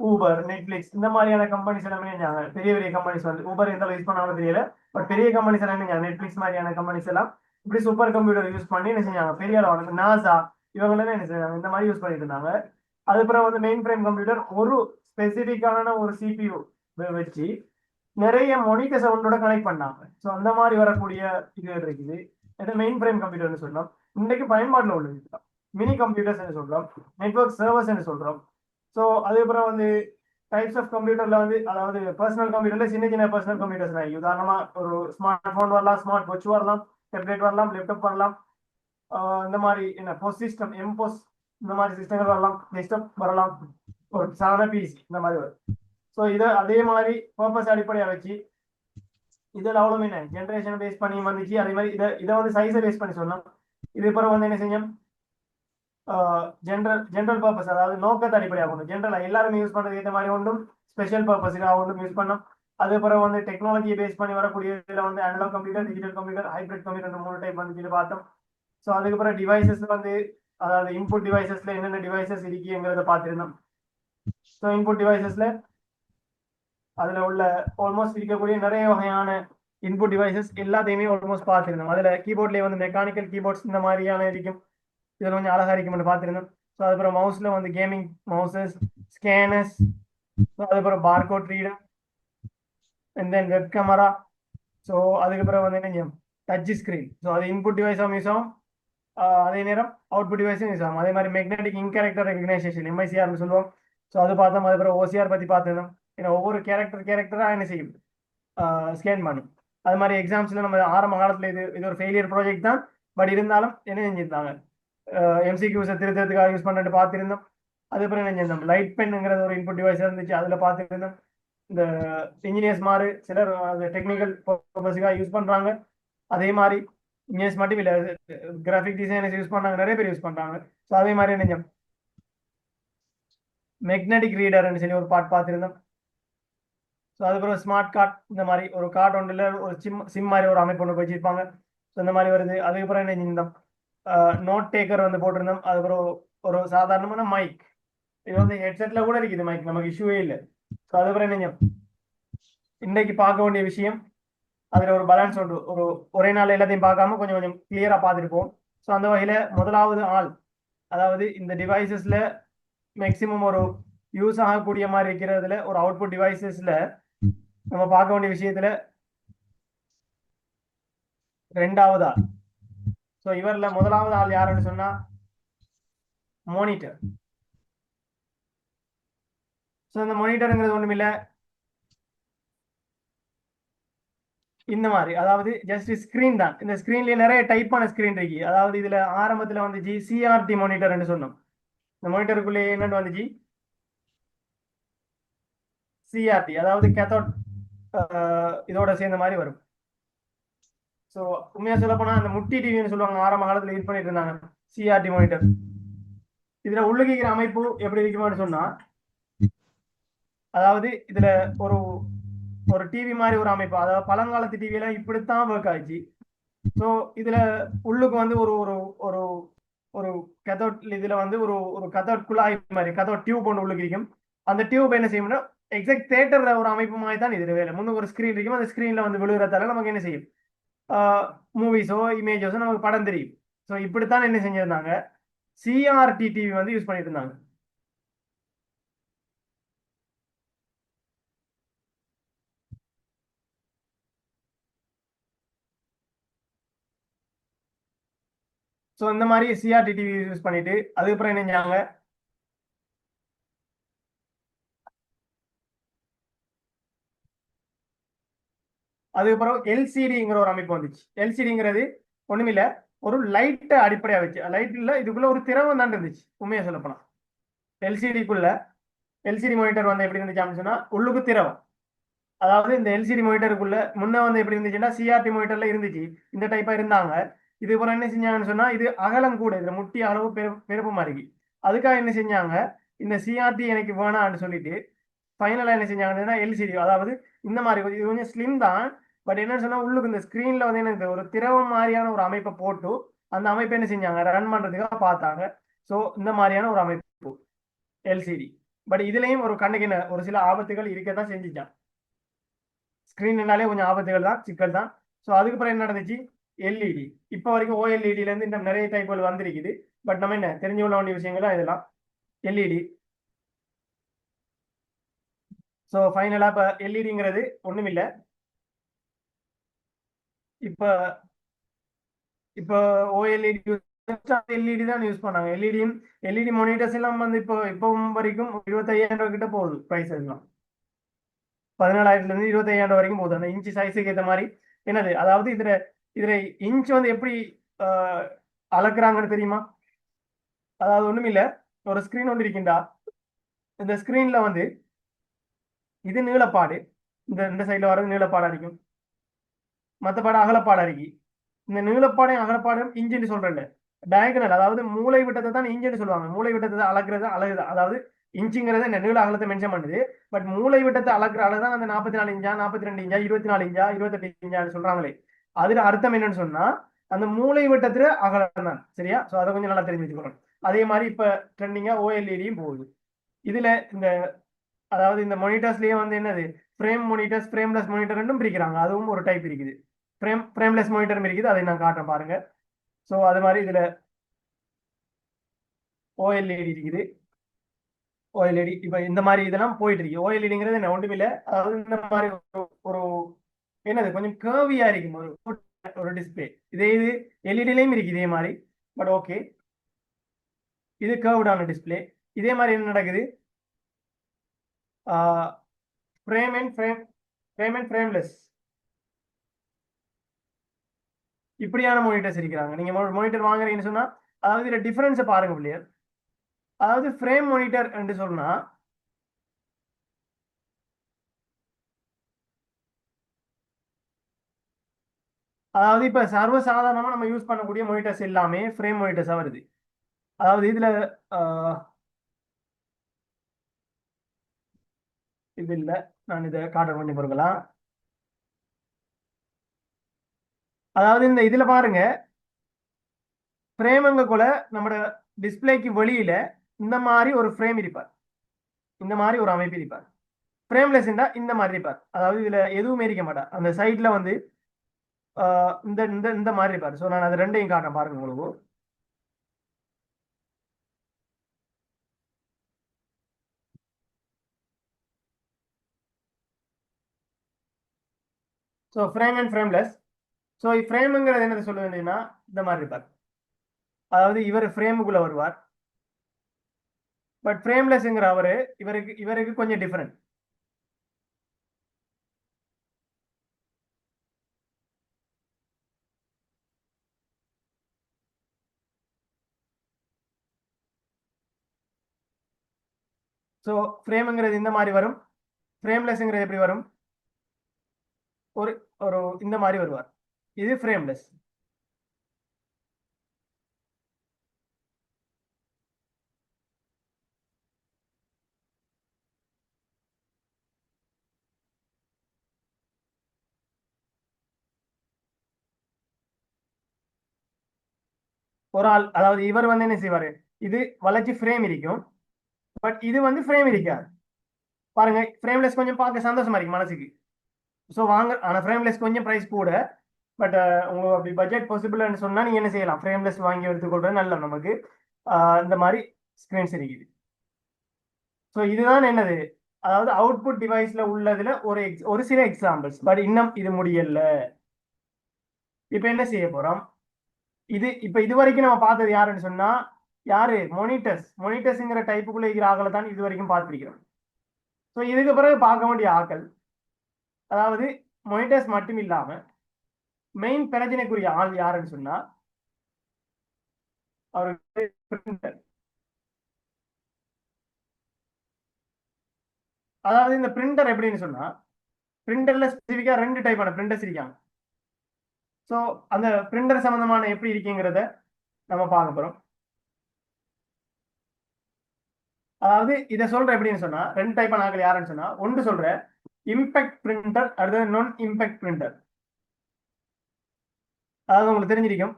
ஊபர், நெட்ஃபிளிக்ஸ், இந்த மாதிரியான கம்பெனிஸ் எல்லாமே செஞ்சாங்க. பெரிய பெரிய கம்பெனிஸ் வந்து ஊபர் எந்த யூஸ் பண்ணாலும் தெரியல, பட் பெரிய கம்பெனிஸ் எல்லாம் செஞ்சாங்க. நெட்ஃபிளிக்ஸ் மாதிரியான கம்பெனிஸ் எல்லாம் இப்படி சூப்பர் கம்ப்யூட்டர் யூஸ் பண்ணி என்ன செஞ்சாங்க, பெரிய அளவான நாசா இவங்க என்ன செஞ்சாங்க, இந்த மாதிரி யூஸ் பண்ணிட்டு இருந்தாங்க. அதுக்கப்புறம் வந்து மெயின் ஃப்ரேம் கம்ப்யூட்டர் ஒரு ஸ்பெசிபிக்கான ஒரு சிபியூ வச்சு நிறைய மொனிட்டர் சவுண்டோட கனெக்ட் பண்ணாங்க. ஸோ அந்த மாதிரி வரக்கூடிய இது இருக்குது. மெயின் ஃப்ரேம் கம்ப்யூட்டர்னு சொல்லலாம். இன்றைக்கு பயன்பாட்டில் உள்ளது மினி கம்ப்யூட்டர்ஸ் சொல்றோம், நெட்வொர்க் சர்வர்ஸ் சொல்றோம். ஸோ அதுக்கப்புறம் வந்து டைப்ஸ் ஆஃப் கம்ப்யூட்டர்ல வந்து, அதாவது பர்சனல் கம்ப்யூட்டர்ல சின்ன சின்ன பர்சனல் கம்ப்யூட்டர்ஸ் தான். உதாரணமா ஒரு ஸ்மார்ட் போன் வரலாம், ஸ்மார்ட் வாட்ச் வரலாம், டேப்லெட் வரலாம், லேப்டாப் வரலாம், இந்த மாதிரி என்ன போஸ்ட் சிஸ்டம், எம்போஸ், இந்த மாதிரி சிஸ்டங்கள் வரலாம், டெஸ்க்டாப் வரலாம், ஒரு சாதாரண பிசி, இந்த மாதிரி வரும். ஸோ இதை அதே மாதிரி பர்பஸ் அடிப்படையாக வச்சு இதில் அவ்வளோ என்ன ஜென்ரேஷன் பேஸ் பண்ணி வந்துச்சு. அதே மாதிரி இதை வந்து சைஸை பேஸ் பண்ணி சொன்னோம். இது அப்புறம் வந்து என்ன செஞ்சோம், ஜென்ரல் பர்பஸ், அதாவது நோக்கத்தை அடிப்படையாக கொண்டு ஜென்ரலாக எல்லாரும் யூஸ் பண்ணுறது ஏற்ற மாதிரி ஒன்றும் ஸ்பெஷல் பர்பஸுக்காக ஒன்றும் யூஸ் பண்ணோம். அதுக்கப்புறம் வந்து டெக்னாலஜியை பேஸ் பண்ணி வரக்கூடிய இதில் வந்து analog computer, digital computer, hybrid computer 3 type வந்து பார்த்தோம். ஸோ அதுக்கப்புறம் டிவைசஸ் வந்து, அதாவது இன்புட் டிவைசஸ்ல என்னென்ன டிவைசஸ் இருக்குங்கிறத பார்த்துருந்தோம். ஸோ இன்புட் டிவைசஸ்ல அதில் உள்ள ஆல்மோஸ்ட் இருக்கக்கூடிய நிறைய வகையான இன்புட் டிவைசஸ் எல்லாத்தையுமே ஆல்மோஸ்ட் பார்த்துருந்தோம். அதில் கீபோர்ட்லேயே வந்து மெக்கானிக்கல் கீபோர்ட்ஸ் இந்த மாதிரியான இருக்கும், இதில் கொஞ்சம் அழகாக இருக்கும்னு பார்த்துருந்தோம். ஸோ அதுக்கப்புறம் மவுஸில் வந்து கேமிங் மவுசஸ், ஸ்கேனர்ஸ், அதுக்கப்புறம் barcode reader, and then web camera. So அதுக்கப்புறம் வந்து என்ன டச் ஸ்க்ரீன். ஸோ அது இன்புட் டிவைஸாகவும் யூஸ் ஆகும், அதே நேரம் அவுட்புட் டிவைஸும் யூஸ் ஆகும். அதே மாதிரி மேக்னெட்டிக் இன்கேரக்டர் ரெகனைசேஷன், எம்ஐசிஆர்னு சொல்லுவோம். ஸோ அது பார்த்தோம். அதுக்கப்புறம் ஓசிஆர் பற்றி பார்த்துருந்தோம். ஏன்னா ஒவ்வொரு கேரக்டராக என்ன செய்யும், ஸ்கேன் பண்ணும். அது மாதிரி எக்ஸாம்ஸில் நம்ம ஆரம்ப காலத்தில் இது ஒரு ஃபெயிலியர் ப்ராஜெக்ட் தான், பட் இருந்தாலும் என்ன செஞ்சிருந்தாங்க, எம்சிக்யூஸை திருத்தத்துக்காக யூஸ் பண்ணிட்டு பார்த்துருந்தோம். அதுக்கப்புறம் என்ன செஞ்சோம், லைட் பென்னுங்கிறது ஒரு இன்புட் டிவைஸ் இருந்துச்சு, அதில் பார்த்துருந்தோம். இந்த இன்ஜினியர்ஸ் மாதிரி சிலர் டெக்னிக்கல் பர்பஸுக்காக யூஸ் பண்ணுறாங்க. அதே மாதிரி இன்ஜினியர்ஸ் மட்டும் இல்லை, கிராஃபிக் டிசைனர்ஸ் யூஸ் பண்ணுறாங்க, நிறைய பேர் யூஸ் பண்ணுறாங்க. ஸோ அதே மாதிரி என்ன மேக்னெட்டிக் ரீடர்னு சொல்லி ஒரு பார்த்துருந்தோம். ஸோ அதுக்கப்புறம் ஸ்மார்ட் கார்டு, இந்த மாதிரி ஒரு கார்டு ஒன்றில் ஒரு சிம் மாதிரி ஒரு அமைப்பு ஒன்று வச்சிருப்பாங்க. ஸோ இந்த மாதிரி வருது. அதுக்கப்புறம் என்ன செஞ்சிருந்தோம், நோட் டேக்கர் வந்து போட்டிருந்தோம். அதுக்கப்புறம் ஒரு சாதாரணமான மைக், இது வந்து ஹெட்செட்டில் கூட இருக்குது மைக், நமக்கு இஷ்யூவே இல்லை. ஸோ அதுக்கப்புறம் என்ன இன்றைக்கு பார்க்க வேண்டிய விஷயம், அதில் ஒரு பேலன்ஸ் உண்டு, ஒரே நாள் எல்லாத்தையும் பார்க்காம கொஞ்சம் கொஞ்சம் கிளியராக பார்த்துருப்போம். ஸோ அந்த வகையில் முதலாவது ஆள், அதாவது இந்த டிவைசஸில் மேக்சிமம் ஒரு யூஸ் ஆகக்கூடிய மாதிரி இருக்கிறதுல ஒரு அவுட்புட் டிவைசஸ்ல நம்ம பார்க்க வேண்டிய விஷயத்துல ரெண்டாவது ஆள். ஸோ இவர்ல முதலாவது ஆள் யாருன்னு சொன்னா மானிட்டர். ஸோ இந்த மானிட்டருங்கிறது ஒன்றும் இல்லை, இந்த மாதிரி, அதாவது ஜஸ்ட் ஸ்கிரீன் தான். இந்த ஸ்கிரீன்லயே நிறைய டைப்பான ஸ்கிரீன் இருக்கு. அதாவது இதுல ஆரம்பத்துல வந்துச்சு சிஆர்டி மானிட்டர்னு சொன்னோம். இந்த மானிட்டருக்குள்ளே என்னன்னு வந்துச்சு சிஆர்டி, அதாவது கேத்தோட் இதோட சேர்ந்த மாதிரி வரும். ஸோ உண்மையா சொல்ல போனா அந்த முட்டி டிவின்னு சொல்லுவாங்க, ஆரம்ப காலத்துல யூஸ் பண்ணிட்டு இருந்தாங்க சிஆர்டி மானிட்டர். இதுல உள்ளுகிற அமைப்பு எப்படி இருக்குமான்னு சொன்னா, அதாவது இதுல ஒரு ஒரு டிவி மாதிரி ஒரு அமைப்பு, அதாவது பழங்காலத்து டிவியில இப்படித்தான் ஒர்க் ஆயிடுச்சு. ஸோ இதுல உள்ளுக்கு வந்து ஒரு ஒரு ஒரு ஒரு கதோட், இதுல வந்து ஒரு ஒரு கதோட் குழாய் மாதிரி கதோட் டியூப் ஒன்று உள்ளுக்கு இருக்கும். அந்த டியூப் என்ன செய்யும்னா எக்ஸாக்ட் தேட்டர்ல ஒரு அமைப்பு மாதிரி தான் இது வேலை. முன்னுக்கு ஒரு ஸ்கிரீன் இருக்கும், அந்த ஸ்கிரீன்ல வந்து விழுகிறதால நமக்கு என்ன செய்யும், மூவிஸோ இமேஜஸோ நமக்கு படம் தெரியும். ஸோ இப்படித்தான் என்ன செஞ்சிருந்தாங்க, சிஆர்டி டிவி வந்து யூஸ் பண்ணிட்டு இருந்தாங்க. ஸோ இந்த மாதிரி சிஆர்டி டிவி யூஸ் பண்ணிட்டு அதுக்கப்புறம் என்ன செஞ்சாங்க, அதுக்கப்புறம் எல்சிடிங்கிற ஒரு அமைப்பு வந்துச்சு. எல்சிடிங்கிறது ஒண்ணுமில்ல, ஒரு லைட்டை அடிப்படையா வச்சு, லைட் இல்ல, இதுக்குள்ள ஒரு திரவம் தான் இருந்துச்சு உண்மையா சொல்ல போனா. எல்சிடிக்குள்ள எல்சிடி மானிட்டர் வந்து எப்படி இருந்துச்சு அப்படின்னு சொன்னா உள்ளுக்கு திரவம். அதாவது இந்த எல்சிடி மானிட்டருக்குள்ள முன்ன வந்து எப்படி இருந்துச்சுன்னா சிஆர்டி மானிட்டர்ல இருந்துச்சு, இந்த டைப்பா இருந்தாங்க. இதுக்கப்புறம் என்ன செஞ்சாங்கன்னு சொன்னா, இது அகலம் கூட, இதுல முட்டி அளவு பெருப்பமா இருக்கு. அதுக்காக என்ன செஞ்சாங்க, இந்த சிஆர்டி எனக்கு வேணான்னு சொல்லிட்டு ஃபைனலா என்ன செஞ்சாங்கன்னா எல்சிடி, அதாவது இந்த மாதிரி இது கொஞ்சம் ஸ்லிம் தான், பட் என்னன்னு சொன்னா உள்ளுக்கு இந்த ஸ்கிரீன்ல வந்து என்ன ஒரு திரவம் மாதிரியான ஒரு அமைப்பை போட்டு அந்த அமைப்பை என்ன செஞ்சாங்க ரன் பண்றதுக்காக பார்த்தாங்க. ஸோ இந்த மாதிரியான ஒரு அமைப்பு எல்சிடி. பட் இதுலயும் ஒரு கண்ணுக்கு என்ன ஒரு சில ஆபத்துகள் இருக்கதான் செஞ்சுச்சான். ஸ்கிரீன்னாலே கொஞ்சம் ஆபத்துகள் தான், சிக்கல் தான். ஸோ அதுக்கப்புறம் என்ன நடந்துச்சு, எல்இடி. இப்போ வரைக்கும் ஓஎல்இடில இருந்து இந்த நிறைய டைப்புகள் வந்திருக்குது. பட் நம்ம என்ன தெரிஞ்சு கொள்ள வேண்டிய விஷயங்கள் தான் இதெல்லாம். எல்இடி. ஸோ ஃபைனலா இப்போ எல்இடிங்கிறது ஒண்ணும் இல்லை, இப்போ இப்போ ஓஎல்இடி எல்இடி தான் யூஸ் பண்ணாங்க. எல்இடி மானிட்டர்ஸ் எல்லாம் வந்து இப்போ வரைக்கும் 25,000 ரூபாய் கிட்ட போகுது ப்ரைஸ். எல்லாம் 14,000 இருந்து 25,000 வரைக்கும் போகுது, அந்த இன்ச்சு சைஸுக்கு ஏற்ற மாதிரி. என்னது, அதாவது இதுல இதுல இன்ச் வந்து எப்படி அளக்குறாங்கன்னு தெரியுமா? அதாவது ஒண்ணும் இல்லை, ஒரு ஸ்கிரீன் ஒன்று இருக்கின்றா, இந்த ஸ்கிரீன்ல வந்து இது நீளப்பாடு, இந்த சைட்ல வர்றது நீளப்பாடா இருக்கும், மற்ற பாடம் அகலப்பாடா இருக்கு. இந்த நீளப்பாடையும் அகலப்பாடையும் இன்ச்சுன்னு சொல்றேன். டயகனல், அதாவது மூளை விட்டத்தை தான் இன்ச்சுன்னு சொல்லுவாங்க. மூளை விட்டத்தை அளக்குறது அழகுதான், அதாவது இன்ச்சுங்கிறத நீள அகலத்தை மென்ஷன் பண்ணுது. பட் மூளை விட்டத்தை அளக்குற அளவு தான் அந்த 44 இன்ச்சா 42 இன்ச்சா 24 இன்ச்சா 28 இன்ச்சான்னு சொல்றாங்களே. அதுல அர்த்தம் என்னன்னு சொன்னா அந்த மூளை விட்டத்துல அகலம் தான். சரியா? ஸோ அதை கொஞ்சம் நல்லா தெரிஞ்சு வச்சுக்கணும். அதே மாதிரி இப்ப ட்ரெண்டிங்கா ஓஎல்இடியும் போகுது. இதுல இந்த அதாவது இந்த மானிட்டர்ஸ்லயே வந்து என்னது ஃப்ரேம் மானிட்டர்ஸ், ஃப்ரேம்லெஸ் மானிட்டர் ரெண்டும் பிரிக்கிறாங்க. அதுவும் ஒரு டைப் இருக்குது. ஃப்ரேம்லெஸ் மானிட்டரும் இருக்குது. அதை நான் காட்டுறேன் பாருங்க. ஸோ அது மாதிரி இதுல ஓஎல்இடி இருக்குது. ஓஎல்இடி இப்ப இந்த மாதிரி இதெல்லாம் போயிட்டு இருக்கு. ஓஎல்இடிங்கிறது என்ன ஒன்றும் இல்லை, அதாவது இந்த மாதிரி ஒரு என்னது கொஞ்சம் கேர்வியா இருக்கும் ஒரு டிஸ்பிளே. இது எல்இடிலையும் இருக்கு இதே மாதிரி. பட் ஓகே, இது கேர்வ்டான டிஸ்பிளே. இதே மாதிரி என்ன நடக்குது, ஃப்ரேம்லெஸ் இப்படியான மானிட்டர்ஸ் இருக்கிறாங்க. நீங்க மானிட்டர் வாங்குறீங்கன்னு சொன்னா அதாவது இதுல டிஃபரன்ஸை பாருங்க பிள்ளையர். அதாவது ஃப்ரேம் மானிட்டர் என்று சொன்னா அதாவது இப்ப சர்வசாதாரணமா நம்ம யூஸ் பண்ணக்கூடிய மானிட்டர்ஸ் எல்லாமே ஃப்ரேம் மானிட்டர்ஸா வருது. அதாவது இதுல இது இல்ல, நான் இதை காட்ட கொஞ்சம் பொறுக்கலாம். அதாவது இந்த இதுல பாருங்க, ஃப்ரேமுங்க கூட நம்ம டிஸ்பிளேக்கு வெளியில இந்த மாதிரி ஒரு ஃப்ரேம் இருப்பார், இந்த மாதிரி ஒரு அமைப்பு இருப்பார். ஃப்ரேம்லெஸ் இந்த மாதிரி இருப்பார். அதாவது இதுல எதுவுமே இருக்க மாட்டார். அந்த சைட்ல வந்து இந்த இந்த இந்த மாதிரி இருப்பார். ஸோ நான் அது ரெண்டையும் காட்டுறேன் பாருங்க உங்களுக்கு. So frame and frameless. So ஃப்ரேமுங்கிறது என்னது சொல்ல வேண்டியதுன்னா இந்த மாதிரி இருப்பார். அதாவது இவர் ஃப்ரேமுக்குள்ள வருவார். பட் ஃப்ரேம்லெஸ்ங்கிற அவரு இவருக்கு கொஞ்சம் டிஃபரெண்ட். ஸோ ஃப்ரேமுங்கிறது இந்த மாதிரி வரும், ஃப்ரேம்லெஸ்ங்கிறது எப்படி வரும், ஒரு ஒரு இந்த மாதிரி வருவார். இது ஃப்ரேம்லெஸ். ஒரு ஆள், அதாவது இவர் வந்து என்ன செய்வாரு, இது வளைச்சு ஃப்ரேம் இருக்கும். பட் இது வந்து ஃப்ரேம் இருக்காது. பாருங்க, ஃப்ரேம்லெஸ் கொஞ்சம் பார்க்க சந்தோஷமா இருக்கு மனசுக்கு. ஸோ வாங்க, ஆனால் ஃப்ரேம்லெஸ் கொஞ்சம் ப்ரைஸ் கூட. பட் உங்களுக்கு அப்படி பட்ஜெட் பாசிபிள்னு சொன்னா நீங்க என்ன செய்யலாம், ஃப்ரேம்லெஸ் வாங்கி எடுத்துக்கொள்றது நல்ல நமக்கு. இந்த மாதிரி ஸ்கிரீன்ஸ் இருக்குது. ஸோ இதுதான் என்னது, அதாவது அவுட்புட் டிவைஸ்ல உள்ளதுல ஒரு சில எக்ஸாம்பிள்ஸ். பட் இன்னும் இது முடியல. இப்போ என்ன செய்ய போறோம், இப்ப இது வரைக்கும் நம்ம பார்த்தது யாருன்னு சொன்னா யாரு, மொனிட்டர்ஸ்ங்கிற டைப்புக்குள்ள இருக்கிற ஆக்களை தான் இது வரைக்கும் பார்த்துருக்கிறோம். ஸோ இதுக்கு பிறகு பார்க்க வேண்டிய ஆக்கள், அதாவது மொனிட்டர்ஸ் மட்டும் இல்லாம மெயின் பிரச்சனைக்குரிய ஆள் யாருன்னு சொன்னா அவருக்கு பிரிண்டர். அதாவது இந்த பிரிண்டர் எப்படின்னு சொன்னா, பிரிண்டர்ல ஸ்பெசிஃபிக்கா 2 டைப்பான பிரிண்டர்ஸ் இருக்காங்க. ஸோ அந்த பிரிண்டர் சம்பந்தமான எப்படி இருக்குங்கிறத நம்ம பார்க்க போறோம். அதாவது இதை சொல்ற எப்படின்னு சொன்னா 2 டைப்பான ஆக்கள் யாருன்னு சொன்னா, ஒன்று சொல்ற இம்பேக்ட் பிரிண்டர், அடுத்தது நான் இம்பேக்ட் பிரிண்டர். அதாவது உங்களுக்கு தெரிஞ்சிருக்கும்,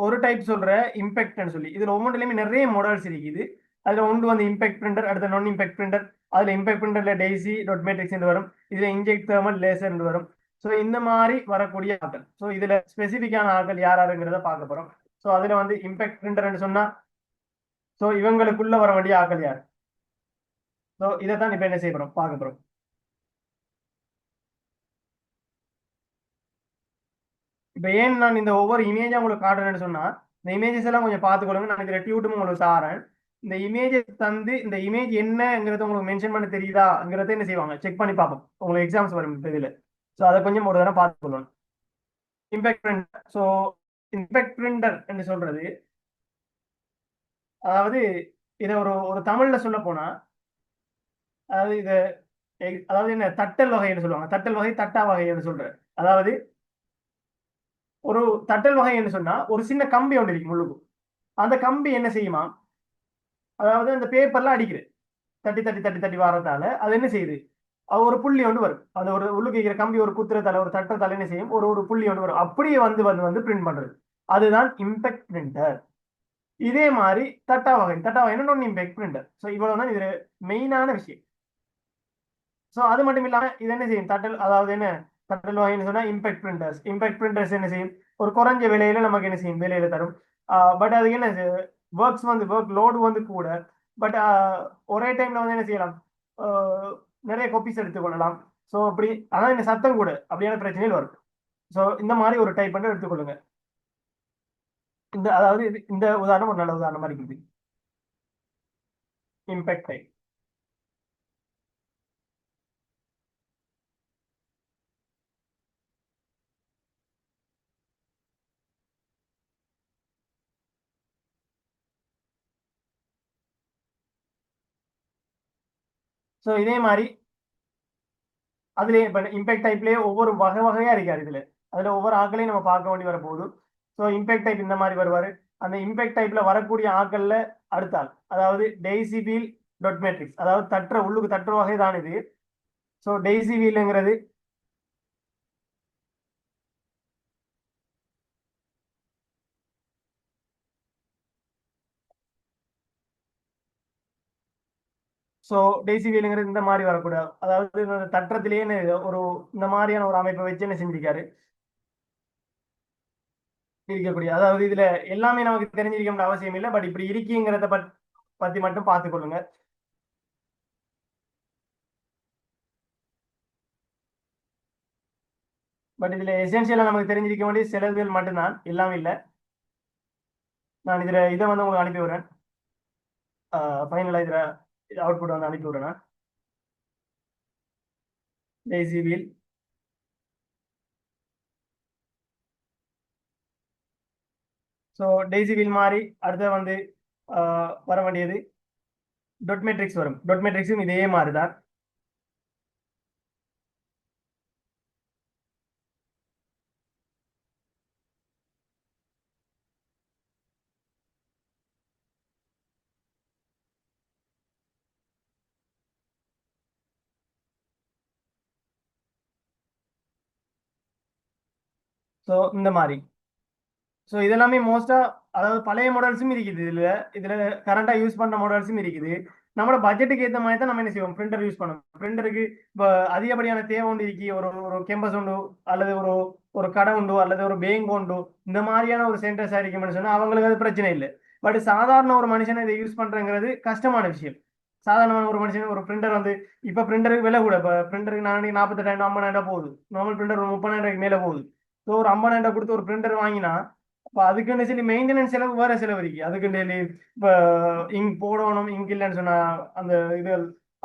ஒரு டைப் சொல்ற இம்பேக்ட்னு சொல்லி. இதுல ஒவ்வொன்றுலையுமே நிறைய மாடல்ஸ் இருக்குது. அதுல ஒன்று வந்து இம்பேக்ட் பிரிண்டர், அடுத்த நான் இம்பேக்ட் பிரிண்டர். அதுல இம்பேக்ட் பிரிண்டர்ல டெய்சி டாட் மேட்ரிக்ஸ் வரும், இதுல இன்ஜெக்ட் தெர்மல் லேசர் வரும். ஸோ இந்த மாதிரி வரக்கூடிய ஆக்கள். ஸோ இதுல ஸ்பெசிபிக்கான ஆக்கள் யாருங்கிறத பார்க்க போறோம். ஸோ அதுல வந்து இம்பேக்ட் பிரிண்டர்னு சொன்னா ஸோ இவங்களுக்குள்ள வர வேண்டிய ஆக்கள் யார். ஸோ இதை தான் இப்ப என்ன செய்ய போறோம், பார்க்க போறோம். இப்ப ஏன் நான் இந்த ஒவ்வொரு இமேஜா உங்களுக்கு காட்டுறேன்னு சொன்னா, இந்த இமேஜஸ் எல்லாம் கொஞ்சம் பார்த்துக்கொள்ளுங்க. நான் இதுல டியூட்டும் உங்களுக்கு தாரேன். இந்த இமேஜை தந்து இந்த இமேஜ் என்னங்கிறத உங்களுக்கு மென்ஷன் பண்ண தெரியுதாங்கிறத என்ன செய்வாங்க, செக் பண்ணி பார்ப்போம். உங்களுக்கு எக்ஸாம்ஸ் வரும் இப்போ இதுல. ஸோ அதை கொஞ்சம் ஒரு தடவை பார்த்துக்கொள்ளணும். Impact printer. So impact printer என்று சொல்றது, அதாவது இதை ஒரு தமிழ்ல சொல்ல போனா, அதாவது இதை அதாவது என்ன தட்டல் வகைன்னு சொல்லுவாங்க. தட்டல் வகை, தட்டா வகைன்னு சொல்ற. அதாவது ஒரு தட்டல் வகை என்ன சொன்னா ஒரு சின்ன கம்பி ஒன்று இருக்கு முள்ளுக்கு. அந்த கம்பி என்ன செய்யுமா, அதாவது அந்த பேப்பர்ல அடிக்குது, தட்டி தட்டி தட்டி தட்டி வர்றதால அது என்ன செய்யுது, அது ஒரு புள்ளி ஒன்று வரும். அது ஒரு உள்ளுக்கு இருக்கிற கம்பி ஒரு குத்துறதால ஒரு தட்டுறதால என்ன செய்யும், ஒரு ஒரு புள்ளி ஒன்று வரும். அப்படியே வந்து வந்து வந்து பிரிண்ட் பண்றது, அதுதான் இம்பெக்ட் பிரிண்டர். இதே மாதிரி தட்டா வகை என்ன நான் இம்பெக்ட் பிரிண்டர். ஸோ இவ்வளவுதான் இதுல மெயினான விஷயம். ஸோ அது மட்டும் இல்லாம இது என்ன செய்யும், தட்டல், அதாவது என்ன தட்டல் வகைன்னு சொன்னா இம்பெக்ட் பிரிண்டர்ஸ் என்ன செய்யும், ஒரு குறைஞ்ச விலையில நமக்கு என்ன செய்யும், விலையில தரும். பட் அது என்ன ஒர்க் லோடு வந்து கூட. பட் ஒரே டைம்ல வந்து என்ன செய்யலாம், நிறைய காப்பீஸ் எடுத்துக்கொள்ளலாம். ஸோ அப்படி, அதான் இந்த சத்தம் கூட அப்படியான பிரச்சனைகள் வரும். ஸோ இந்த மாதிரி ஒரு டைப் பண்ணி எடுத்துக்கொள்ளுங்க. அதாவது இந்த உதாரணம் ஒரு நல்ல உதாரணமா இருக்குது, இம்பெக்ட் டைப். ஸோ இதே மாதிரி அதுலயே இப்ப இம்பெக்ட் டைப்லயே ஒவ்வொரு வகை வகையா இருக்காரு இதுல. அதுல ஒவ்வொரு ஆக்களையும் நம்ம பார்க்க வேண்டி வரப்போகுது. ஸோ இம்பெக்ட் டைப் இந்த மாதிரி வருவாரு. அந்த இம்பெக்ட் டைப்ல வரக்கூடிய ஆக்கள்ல அடுத்தால், அதாவது டெய்சி வீல் டொட் மேட்ரிக்ஸ், அதாவது உள்ளுக்கு தட்டுற வகை தான் இது. ஸோ டெய்சி வீலுங்கிறது இந்த மாதிரி வரக்கூடாது. அதாவது இந்த தட்டுறதுலேயே ஒரு இந்த மாதிரியான ஒரு அமைப்பை வச்சு என்ன செஞ்சிருக்காரு இருக்கக்கூடிய. அதாவது இதுல எல்லாமே நமக்கு தெரிஞ்சிருக்க அவசியம் இல்லை, பட் இப்படி இருக்குங்கிறத பத்தி மட்டும் பார்த்துக்கொள்ளுங்க. பட் இதுல எசென்சியலா நமக்கு தெரிஞ்சிருக்க வேண்டிய சிலதுகள் மட்டும்தான், எல்லாம் இல்லை. நான் இதை வந்து உங்களுக்கு அனுப்பி விடுறேன். ஃபைனலா இதுல அவுட்புட் வந்து அனுப்பி விடுறேன். Daisy wheel, so daisy wheel மாதிரி அடுத்த வந்து வர வேண்டியது டொட் மேட்ரிக்ஸ் வரும். டொட் மேட்ரிக்ஸும் இதே மாதிரி தான். ஸோ இந்த மாதிரி, ஸோ இதெல்லாமே மோஸ்டா, அதாவது பழைய மாடல்ஸும் இருக்குது இதுல கரண்டா யூஸ் பண்ற மாடல்ஸும் இருக்குது. நம்மளோட பட்ஜெட்டுக்கு ஏற்ற மாதிரி தான் நம்ம என்ன செய்வோம், பிரிண்டர் யூஸ் பண்ணுவோம். பிரிண்டருக்கு இப்போ அதிகப்படியான தேவை உண்டு இருக்கு, ஒரு கேம்பஸ் உண்டு, அல்லது ஒரு ஒரு கடை உண்டு, அல்லது ஒரு பேங்க் உண்டு, இந்த மாதிரியான ஒரு சென்டர்ஸ் இருக்குன்னு சொன்னா அவங்களுக்கு அது பிரச்சனை இல்லை. பட் சாதாரண ஒரு மனுஷனை இதை யூஸ் பண்றங்கிறது கஷ்டமான விஷயம். சாதாரண ஒரு மனுஷன் ஒரு பிரிண்டர் வந்து, இப்ப பிரிண்டருக்கு விலை கூட, இப்போ பிரிண்டருக்கு 48,000 50,000 போகுது. நார்மல் பிரிண்டர் ஒரு 30,000 மேல போகுது. ஸோ ஒரு 50,000 கொடுத்து ஒரு பிரிண்டர் வாங்கினா, இப்போ அதுக்குன்னு சொல்லி மெயின்டெனன்ஸ் செலவு வேற செலவு இருக்கு. அதுக்கு டெய்லி இப்போ இங்க் போடணும், இங்க் இல்லைன்னு சொன்னா அந்த இது,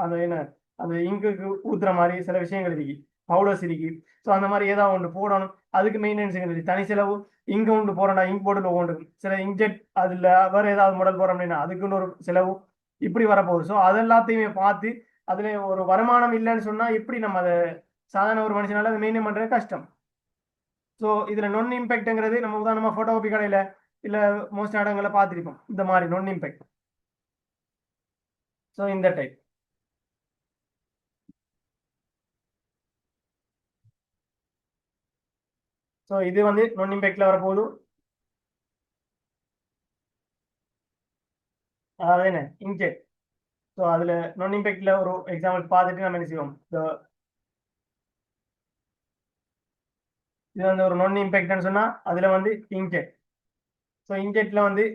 அந்த என்ன, அந்த இங்குக்கு ஊத்துற மாதிரி சில விஷயங்கள் இருக்கு, பவுடர்ஸ் இருக்கு. ஸோ அந்த மாதிரி ஏதாவது ஒன்று போடணும், அதுக்கு மெயின்டெனன்ஸ் இருக்கு, தனி செலவு. இங்க் ஒன்று போறோம்னா இங்க் போர்டில் ஒன்று, சில இன்ஜெக்ட் அதில் வேற ஏதாவது மாடல் போறோம் அப்படின்னா அதுக்குன்னு ஒரு செலவு இப்படி வரப்போகுது. ஸோ அதெல்லாத்தையுமே பார்த்து அதுல ஒரு வருமானம் இல்லைன்னு சொன்னா எப்படி நம்ம அதை சாதாரண ஒரு மனுஷனால அதை மெயின்டைன் பண்றது கஷ்டம். ஸோ இதுல நொன் இம்பெக்ட்ங்கிறது நம்ம உதாரணமா போட்டோ காப்பி கடையில இல்ல மோஸ்ட் இடங்களை பார்த்துருப்போம் இந்த மாதிரி நொன் இம்பெக்ட். ஸோ இந்த டைப். ஸோ இது வந்து நொன் இம்பெக்ட்ல வரப்போகுது. அதாவது என்ன இன்ஜெக்ட். ஸோ அதுல நொன் இம்பெக்ட்ல ஒரு எக்ஸாம்பிள் பார்த்துட்டு நம்ம என்ன செய்வோம், இது வந்து ஒரு நொன் இம்பெக்ட்னு சொன்னா அதுல வந்து இன்ஜெக்ட். ஸோ இன்ஜெக்ட்ல வந்து,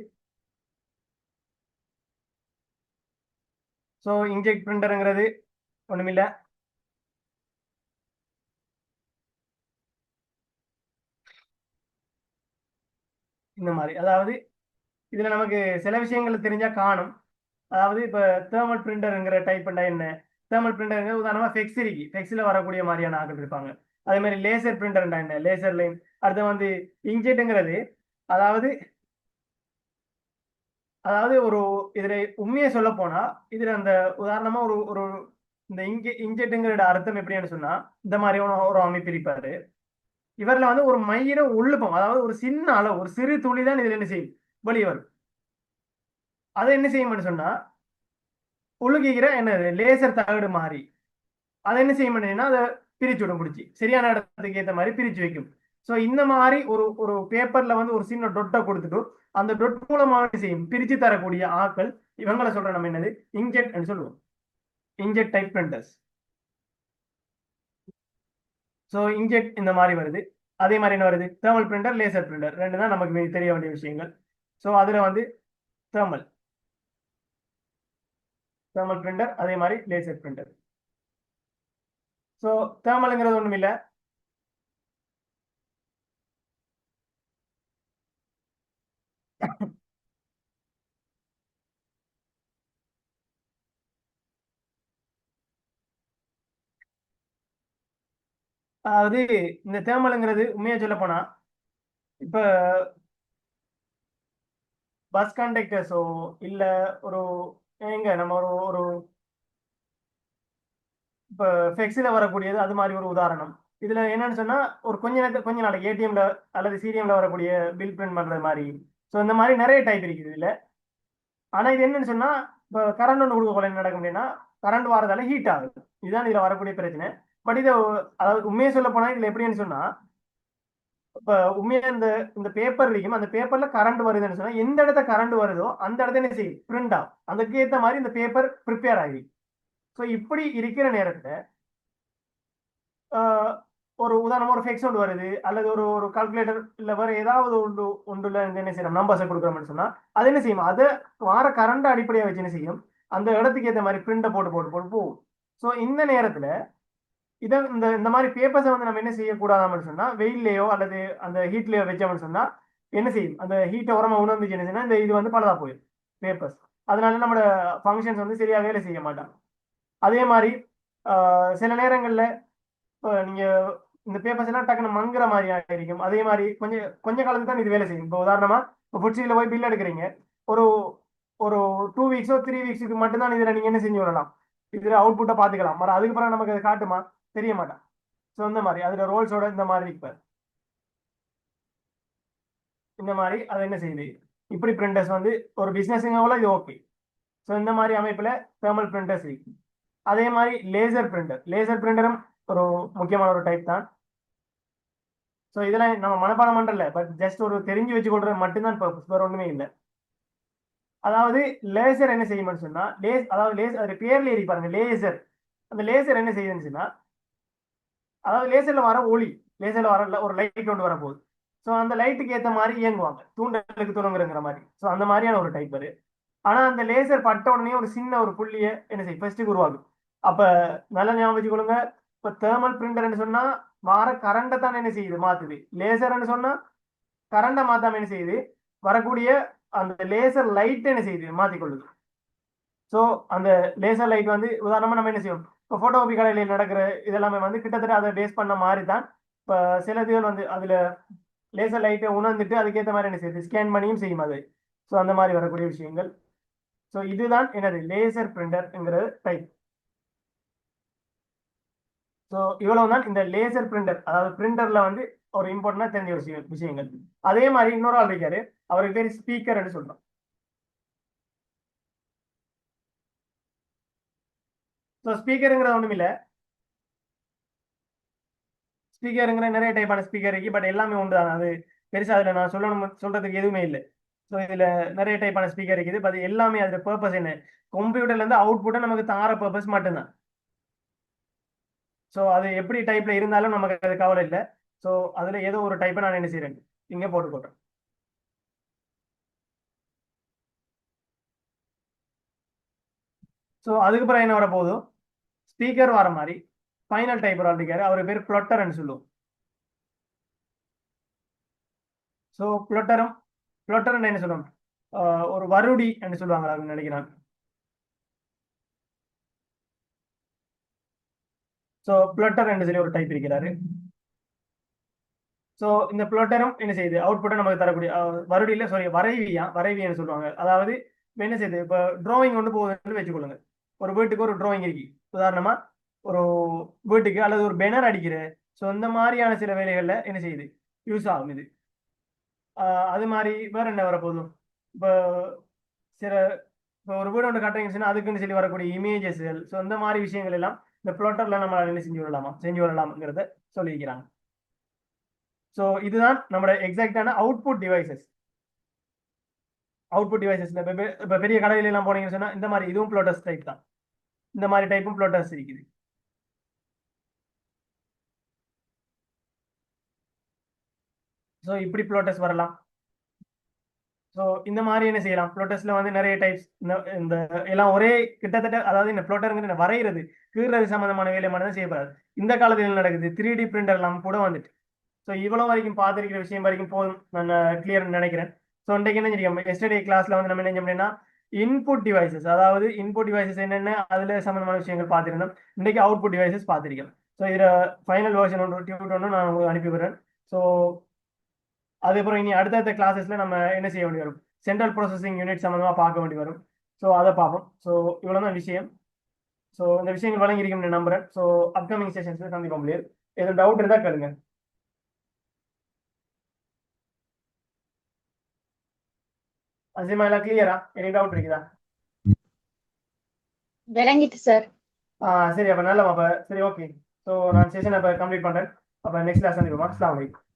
ஸோ இன்ஜெக்ட் பிரிண்டருங்கிறது ஒண்ணுமில்லை, இந்த மாதிரி. அதாவது இதுல நமக்கு சில விஷயங்கள் தெரிஞ்சா காணும். அதாவது இப்ப தேர்மல் பிரிண்டருங்கிற டைப் பண்ணா என்ன, தேர்மல் பிரிண்டருங்கிற உதாரணமா ஃபெக்ஸ் இருக்கு, ஃபெக்ஸ்ல வரக்கூடிய மாதிரியான ஆட்கள் இருப்பாங்க. அதே மாதிரி லேசர் பிரிண்டர்ண்டா என்ன, லேசர் லைன். அடுத்து வந்து இன்ஜெக்ட்ங்கிறது, அதாவது அதாவது ஒரு இதுல உண்மையை சொல்ல போனா இதுல அந்த உதாரணமா ஒரு ஒரு இந்த இன்ஜெக்ட்ங்கிற அர்த்தம் எப்படின்னு சொன்னா இந்த மாதிரி ஒரு அமைப்பு இருப்பாரு. இவர்ல வந்து ஒரு மையிற உள்ளுப்பம், அதாவது ஒரு சின்ன அளவு, ஒரு சிறு துளி தான் இதுல என்ன செய்யும், வெளியே வரும். அதை என்ன செய்யும்னு சொன்னா ஒழுகிக்கிற என்ன லேசர் தகடு மாதிரி அதை என்ன செய்ய மாட்டேன்னா அதை பிரிச்சு விடும், பிடிச்சி சரியான இடத்துக்கு ஏற்ற மாதிரி பிரிச்சு வைக்கும். ஸோ இந்த மாதிரி ஒரு ஒரு பேப்பர்ல வந்து ஒரு சின்ன டொட்டை கொடுத்துட்டு அந்த டொட் மூலமாக என்ன செய்யும், பிரிச்சு தரக்கூடிய ஆட்கள் இவங்களை சொல்ற நம்ம என்னது இன்ஜெக்ட் சொல்லுவோம், inject type printers. So inject இந்த மாதிரி வருது. அதே மாதிரி என்ன வருது, தேர்மல் பிரிண்டர், லேசர் பிரிண்டர், ரெண்டு தான் நமக்கு தெரிய வேண்டிய விஷயங்கள். ஸோ அதுல வந்து தேர்மல் பிரிண்டர், அதே மாதிரி லேசர் பிரிண்டர். ஸோ தேர்மலுங்கிறது ஒண்ணும் இல்லை, அதாவது இந்த தேர்மலுங்கிறது உண்மையா சொல்ல போனா இப்ப பஸ் கண்டக்டர்ஸோ இல்ல ஒரு எங்க நம்ம ஒரு ஒரு இப்ப ஃபெக்ஸில் வரக்கூடியது அது மாதிரி ஒரு உதாரணம். இதுல என்னன்னு சொன்னா ஒரு கொஞ்ச நாளைக்கு ஏடிஎம்ல அல்லது சிடிஎம்ல வரக்கூடிய பில் பிரிண்ட் பண்றது மாதிரி. ஸோ இந்த மாதிரி நிறைய டைப் இருக்குது இதுல. ஆனா இது என்னன்னு சொன்னா இப்போ கரண்ட் ஒன்று கொடுக்க என்ன நடக்கும் அப்படின்னா கரண்ட் வரதால ஹீட் ஆகுது, இதுதான் இதுல வரக்கூடிய பிரச்சனை. பட் இதை அதாவது உண்மையை சொல்ல போனா இதுல எப்படின்னு சொன்னா இப்ப உண்மையா இந்த இந்த பேப்பர் இருக்கும், அந்த பேப்பர்ல கரண்ட் வருதுன்னு சொன்னா எந்த இடத்த கரண்ட் வருதோ அந்த இடத்த என்ன செய்யும், பிரிண்ட் ஆகும். அதுக்கு ஏற்ற மாதிரி இந்த பேப்பர் ப்ரிப்பேர் ஆகி. ஸோ இப்படி இருக்கிற நேரத்துல ஒரு உதாரணமா ஒரு ஃபெக்ஸ் ஒன்று வருது அல்லது ஒரு ஒரு கால்குலேட்டர் இல்லை வேற ஏதாவது ஒன்றுல என்ன செய்யணும், நம்பர்ஸை கொடுக்குறோம்னு சொன்னா அது என்ன செய்யும், அதை வார கரண்ட் அடிப்படையாக வச்சு என்ன செய்யும், அந்த இடத்துக்கு ஏற்ற மாதிரி பிரிண்டை போட்டு போட்டு போட்டு போகும். ஸோ இந்த நேரத்துல இதை இந்த இந்த மாதிரி பேப்பர்ஸை வந்து நம்ம என்ன செய்யக்கூடாதான்னு சொன்னா வெயில்லையோ அல்லது அந்த ஹீட்லயோ வச்சோம்னு சொன்னா என்ன செய்யும், அந்த ஹீட்டை உரமா உணர்ந்துச்சு என்ன செய்யணும், இந்த இது வந்து பழுதா போயிடும் பேப்பர்ஸ். அதனால நம்மளோட ஃபங்க்ஷன்ஸ் வந்து சரியா வேலை செய்ய மாட்டாங்க. அதே மாதிரி சில நேரங்கள்ல நீங்க இந்த பேப்பர்ஸ் எல்லாம் டக்குன்னு மங்குற மாதிரி ஆயிருக்கும். அதே மாதிரி கொஞ்ச காலத்துக்கு தான் இது வேலை செய்யும். இப்போ உதாரணமா இப்போ ஃபுட்ஸில் போய் பில் எடுக்கிறீங்க, ஒரு ஒரு 2 வீக்ஸோ 3 வீக்ஸுக்கு மட்டும்தான் இதுல நீங்க என்ன செஞ்சு விடலாம், இதுல அவுட்புட்டை பாத்துக்கலாம். மறு அதுக்கு பிறகு நமக்கு அது காட்டுமா, தெரிய மாட்டான். ஸோ இந்த மாதிரி அதுல ரோல்ஸோட இந்த மாதிரி இருப்பார். இந்த மாதிரி அதை என்ன செய்யுது, இப்படி பிரிண்டர்ஸ் வந்து ஒரு பிசினஸ்ங்க இது ஓகே. ஸோ இந்த மாதிரி அமைப்புல தேர்மல் பிரிண்டர்ஸ் இருக்கு. அதே மாதிரி லேசர் பிரிண்டரும் ஒரு முக்கியமான ஒரு டைப் தான். ஸோ இதெல்லாம் நம்ம மனப்பாடம் பண்றல, பட் ஜஸ்ட் ஒரு தெரிஞ்சு வச்சு கொள்றது மட்டும்தான் பர்பஸ், வேற ஒண்ணுமே இல்லை. அதாவது லேசர் என்ன செய்யும்னு சொன்னா அதாவது அது பேர்ல ஏறி பாருங்க லேசர். அந்த லேசர் என்ன செய்யுதுன்னு சொன்னா அதாவது லேசர்ல வர ஒளி, லேசர்ல வர ஒரு லைட் ஒன்று வரப்போகுது. ஸோ அந்த லைட்டுக்கு ஏற்ற மாதிரி இயங்குவாங்க, தூண்டலுக்கு துறங்குறங்கிற மாதிரி. ஸோ அந்த மாதிரியான ஒரு டைப் அது. ஆனா அந்த லேசர் பட்ட உடனே ஒரு சின்ன ஒரு புள்ளியை என்ன செய்யும், ஃபர்ஸ்ட்டுக்கு உருவாகும். அப்ப நல்லா ஞாபகம் வச்சுக்கொள்ளுங்க, இப்ப தேர்மல் பிரிண்டர்னு சொன்னா வார கரண்டை தான் என்ன செய்யுது, மாத்துது. லேசர்னு சொன்னா கரண்டை மாத்தாம என்ன செய்யுது, வரக்கூடிய அந்த லேசர் லைட் என்ன செய்யுது, மாத்திக்கொள்ளுது. ஸோ அந்த லேசர் லைட் வந்து உதாரணமா நம்ம என்ன செய்யும், இப்போ போட்டோகாபி கடையில் நடக்கிற இதெல்லாமே வந்து கிட்டத்தட்ட அதை பேஸ் பண்ண மாதிரி தான். இப்போ சில இதுகள் வந்து அதுல லேசர் லைட்டை உணர்ந்துட்டு அதுக்கேற்ற மாதிரி என்ன செய்யுது, ஸ்கேன் பண்ணியும் செய்யும் அது. ஸோ அந்த மாதிரி வரக்கூடிய விஷயங்கள். ஸோ இதுதான் என்னது லேசர் பிரிண்டர்ங்கிற டைப். ஸோ இவ்வளவுதான் இந்த லேசர் பிரிண்டர், அதாவது பிரிண்டர்ல வந்து ஒரு இம்பார்ட்டன்டா தெரிஞ்ச விஷயங்கள். அதே மாதிரி இன்னொரு ஆள் இருக்காரு, அவருக்கு பேர் ஸ்பீக்கர்னு சொல்றோம். ஸோ ஸ்பீக்கருங்கிற ஒண்ணும் இல்லை, ஸ்பீக்கருங்கிற நிறைய டைப்பான ஸ்பீக்கர் இருக்கு, பட் எல்லாமே உண்டு தான். அது பெருசா அதுல நான் சொல்றதுக்கு எதுவுமே இல்லை. ஸோ இதுல நிறைய டைப்பான ஸ்பீக்கர் இருக்குது, பட் எல்லாமே அதுல பர்பஸ் என்ன, கம்ப்யூட்டர்ல இருந்து அவுட்புட்டை நமக்கு தார பர்பஸ் மட்டும்தான். ஸோ அது எப்படி டைப்ல இருந்தாலும் நமக்கு அது கவலை இல்லை. ஸோ அதுல ஏதோ ஒரு டைப்பை நான் என்ன செய்யறேன், இங்க போட்டுக்கொள்றேன். ஸோ அதுக்கு பிறகு என்ன வர போதும், ஸ்பீக்கர் வர மாதிரி ஃபைனல் டைப் ஒரு இருக்காரு, அவர் பேர் ப்ளொட்டர்னு சொல்லுவோம். ஸோ ப்ளொட்டர் என்ன சொல்லுவோம், ஒரு வருடி என்று சொல்லுவாங்க அப்படின்னு நினைக்கிறேன். ஸோ ப்ளொட்டர் என்று சொல்லி ஒரு டைப் இருக்கிறாரு. ஸோ இந்த ப்ளொட்டரும் என்ன செய்யுது, அவுட்புட்டை நமக்கு தரக்கூடிய வருடியில் வரைவின்னு சொல்லுவாங்க. அதாவது என்ன செய்யுது, இப்போ டிராயிங் கொண்டு போகுதுன்னு வச்சுக்கொள்ளுங்க. ஒரு வீட்டுக்கு ஒரு டிராயிங் இருக்கு, உதாரணமா ஒரு வீட்டுக்கு அல்லது ஒரு பேனர் அடிக்கிற ஸோ இந்த மாதிரியான சில வேலைகள்ல என்ன செய்யுது யூஸ் ஆகும் இது. அது மாதிரி வேற என்ன வரப்போதும் இப்போ சில இப்போ ஒரு வீடு ஒன்று கட்டுறீங்கன்னா அதுக்குன்னு சொல்லி வரக்கூடிய இமேஜஸ்கள், ஸோ இந்த மாதிரி விஷயங்கள் எல்லாம் இந்த ப்ளோட்டர்ல நம்ம என்ன செஞ்சு வரலாம்ங்கிறத சொல்லியிருக்கிறாங்க. ஸோ இதுதான் நம்மளோட எக்ஸாக்டான அவுட்புட் டிவைசஸ். இப்போ பெரிய கடையில எல்லாம் போனீங்கன்னு சொன்னா இந்த மாதிரி இதுவும் ப்ளோட்டர்ஸ் டைப் தான். இந்த மாதிரி டைப்பும் ப்ளோட்டர்ஸ் இருக்குது. ஸோ இப்படி ப்ளோட்டர்ஸ் வரலாம். ஸோ இந்த மாதிரி என்ன செய்யலாம், ப்ளோட்டர்ஸ்ல வந்து நிறைய டைப்ஸ், இந்த எல்லாம் ஒரே கிட்டத்தட்ட, அதாவது இந்த ப்ளோட்டருங்கிற வரைகிறது கீறது சம்பந்தமான வேலை மட்டும் தான் செய்யப்படாது. இந்த காலத்தில் என்ன நடக்குது, 3D பிரிண்டர் எல்லாம் கூட வந்துட்டு. ஸோ இவ்வளவு வரைக்கும் பார்த்துருக்கிற விஷயம் வரைக்கும் போதும், நான் கிளியர்னு நினைக்கிறேன். ஸோ இன்றைக்கு என்ன தெரியும், எஸ்டர்டே கிளாஸ்ல வந்து நம்ம என்ன செஞ்சோம்னா இன்புட் டிவைசஸ், அதாவது இன்புட் டிவைசஸ் என்னென்ன அதுல சம்பந்தமான விஷயங்கள் பார்த்துருந்தோம். இன்றைக்கு அவுட்புட் டிவைசஸ் பார்த்துருக்கோம். ஸோ இதில் ஃபைனல் வெர்ஷன் ஒன்று டியூட் ஒன்று நான் உங்களுக்கு அனுப்பி விடுறேன். ஸோ அதுக்கப்புறம் இனி அடுத்தடுத்த கிளாஸஸ்ல நம்ம என்ன செய்ய வேண்டி வரும், சென்ட்ரல் ப்ராசஸிங் யூனிட் சம்மந்தமாக பார்க்க வேண்டி வரும். ஸோ அதை பார்ப்போம். ஸோ இவ்வளோதான் விஷயம். ஸோ இந்த விஷயங்கள் வழங்கியிருக்கும் நம்புறேன். ஸோ அப்கமிங் செஷன்ஸ்ல சந்திக்க முடியாது. எதுவும் டவுட் இருந்தால் கேளுங்க. அசிமா எல்லாம் கிளியரா? எனி டவுட் இருக்குதா? விளங்கிட்டு சார். சரி, அப்போ நல்ல அப்போ சரி, ஓகே. ஸோ நான் செஷன் அப்போ கம்ப்ளீட் பண்ணுறேன். அப்போ நெக்ஸ்ட் கிளாஸ் சந்திப்போம். அஸ்ஸலாமு அலைக்கும்.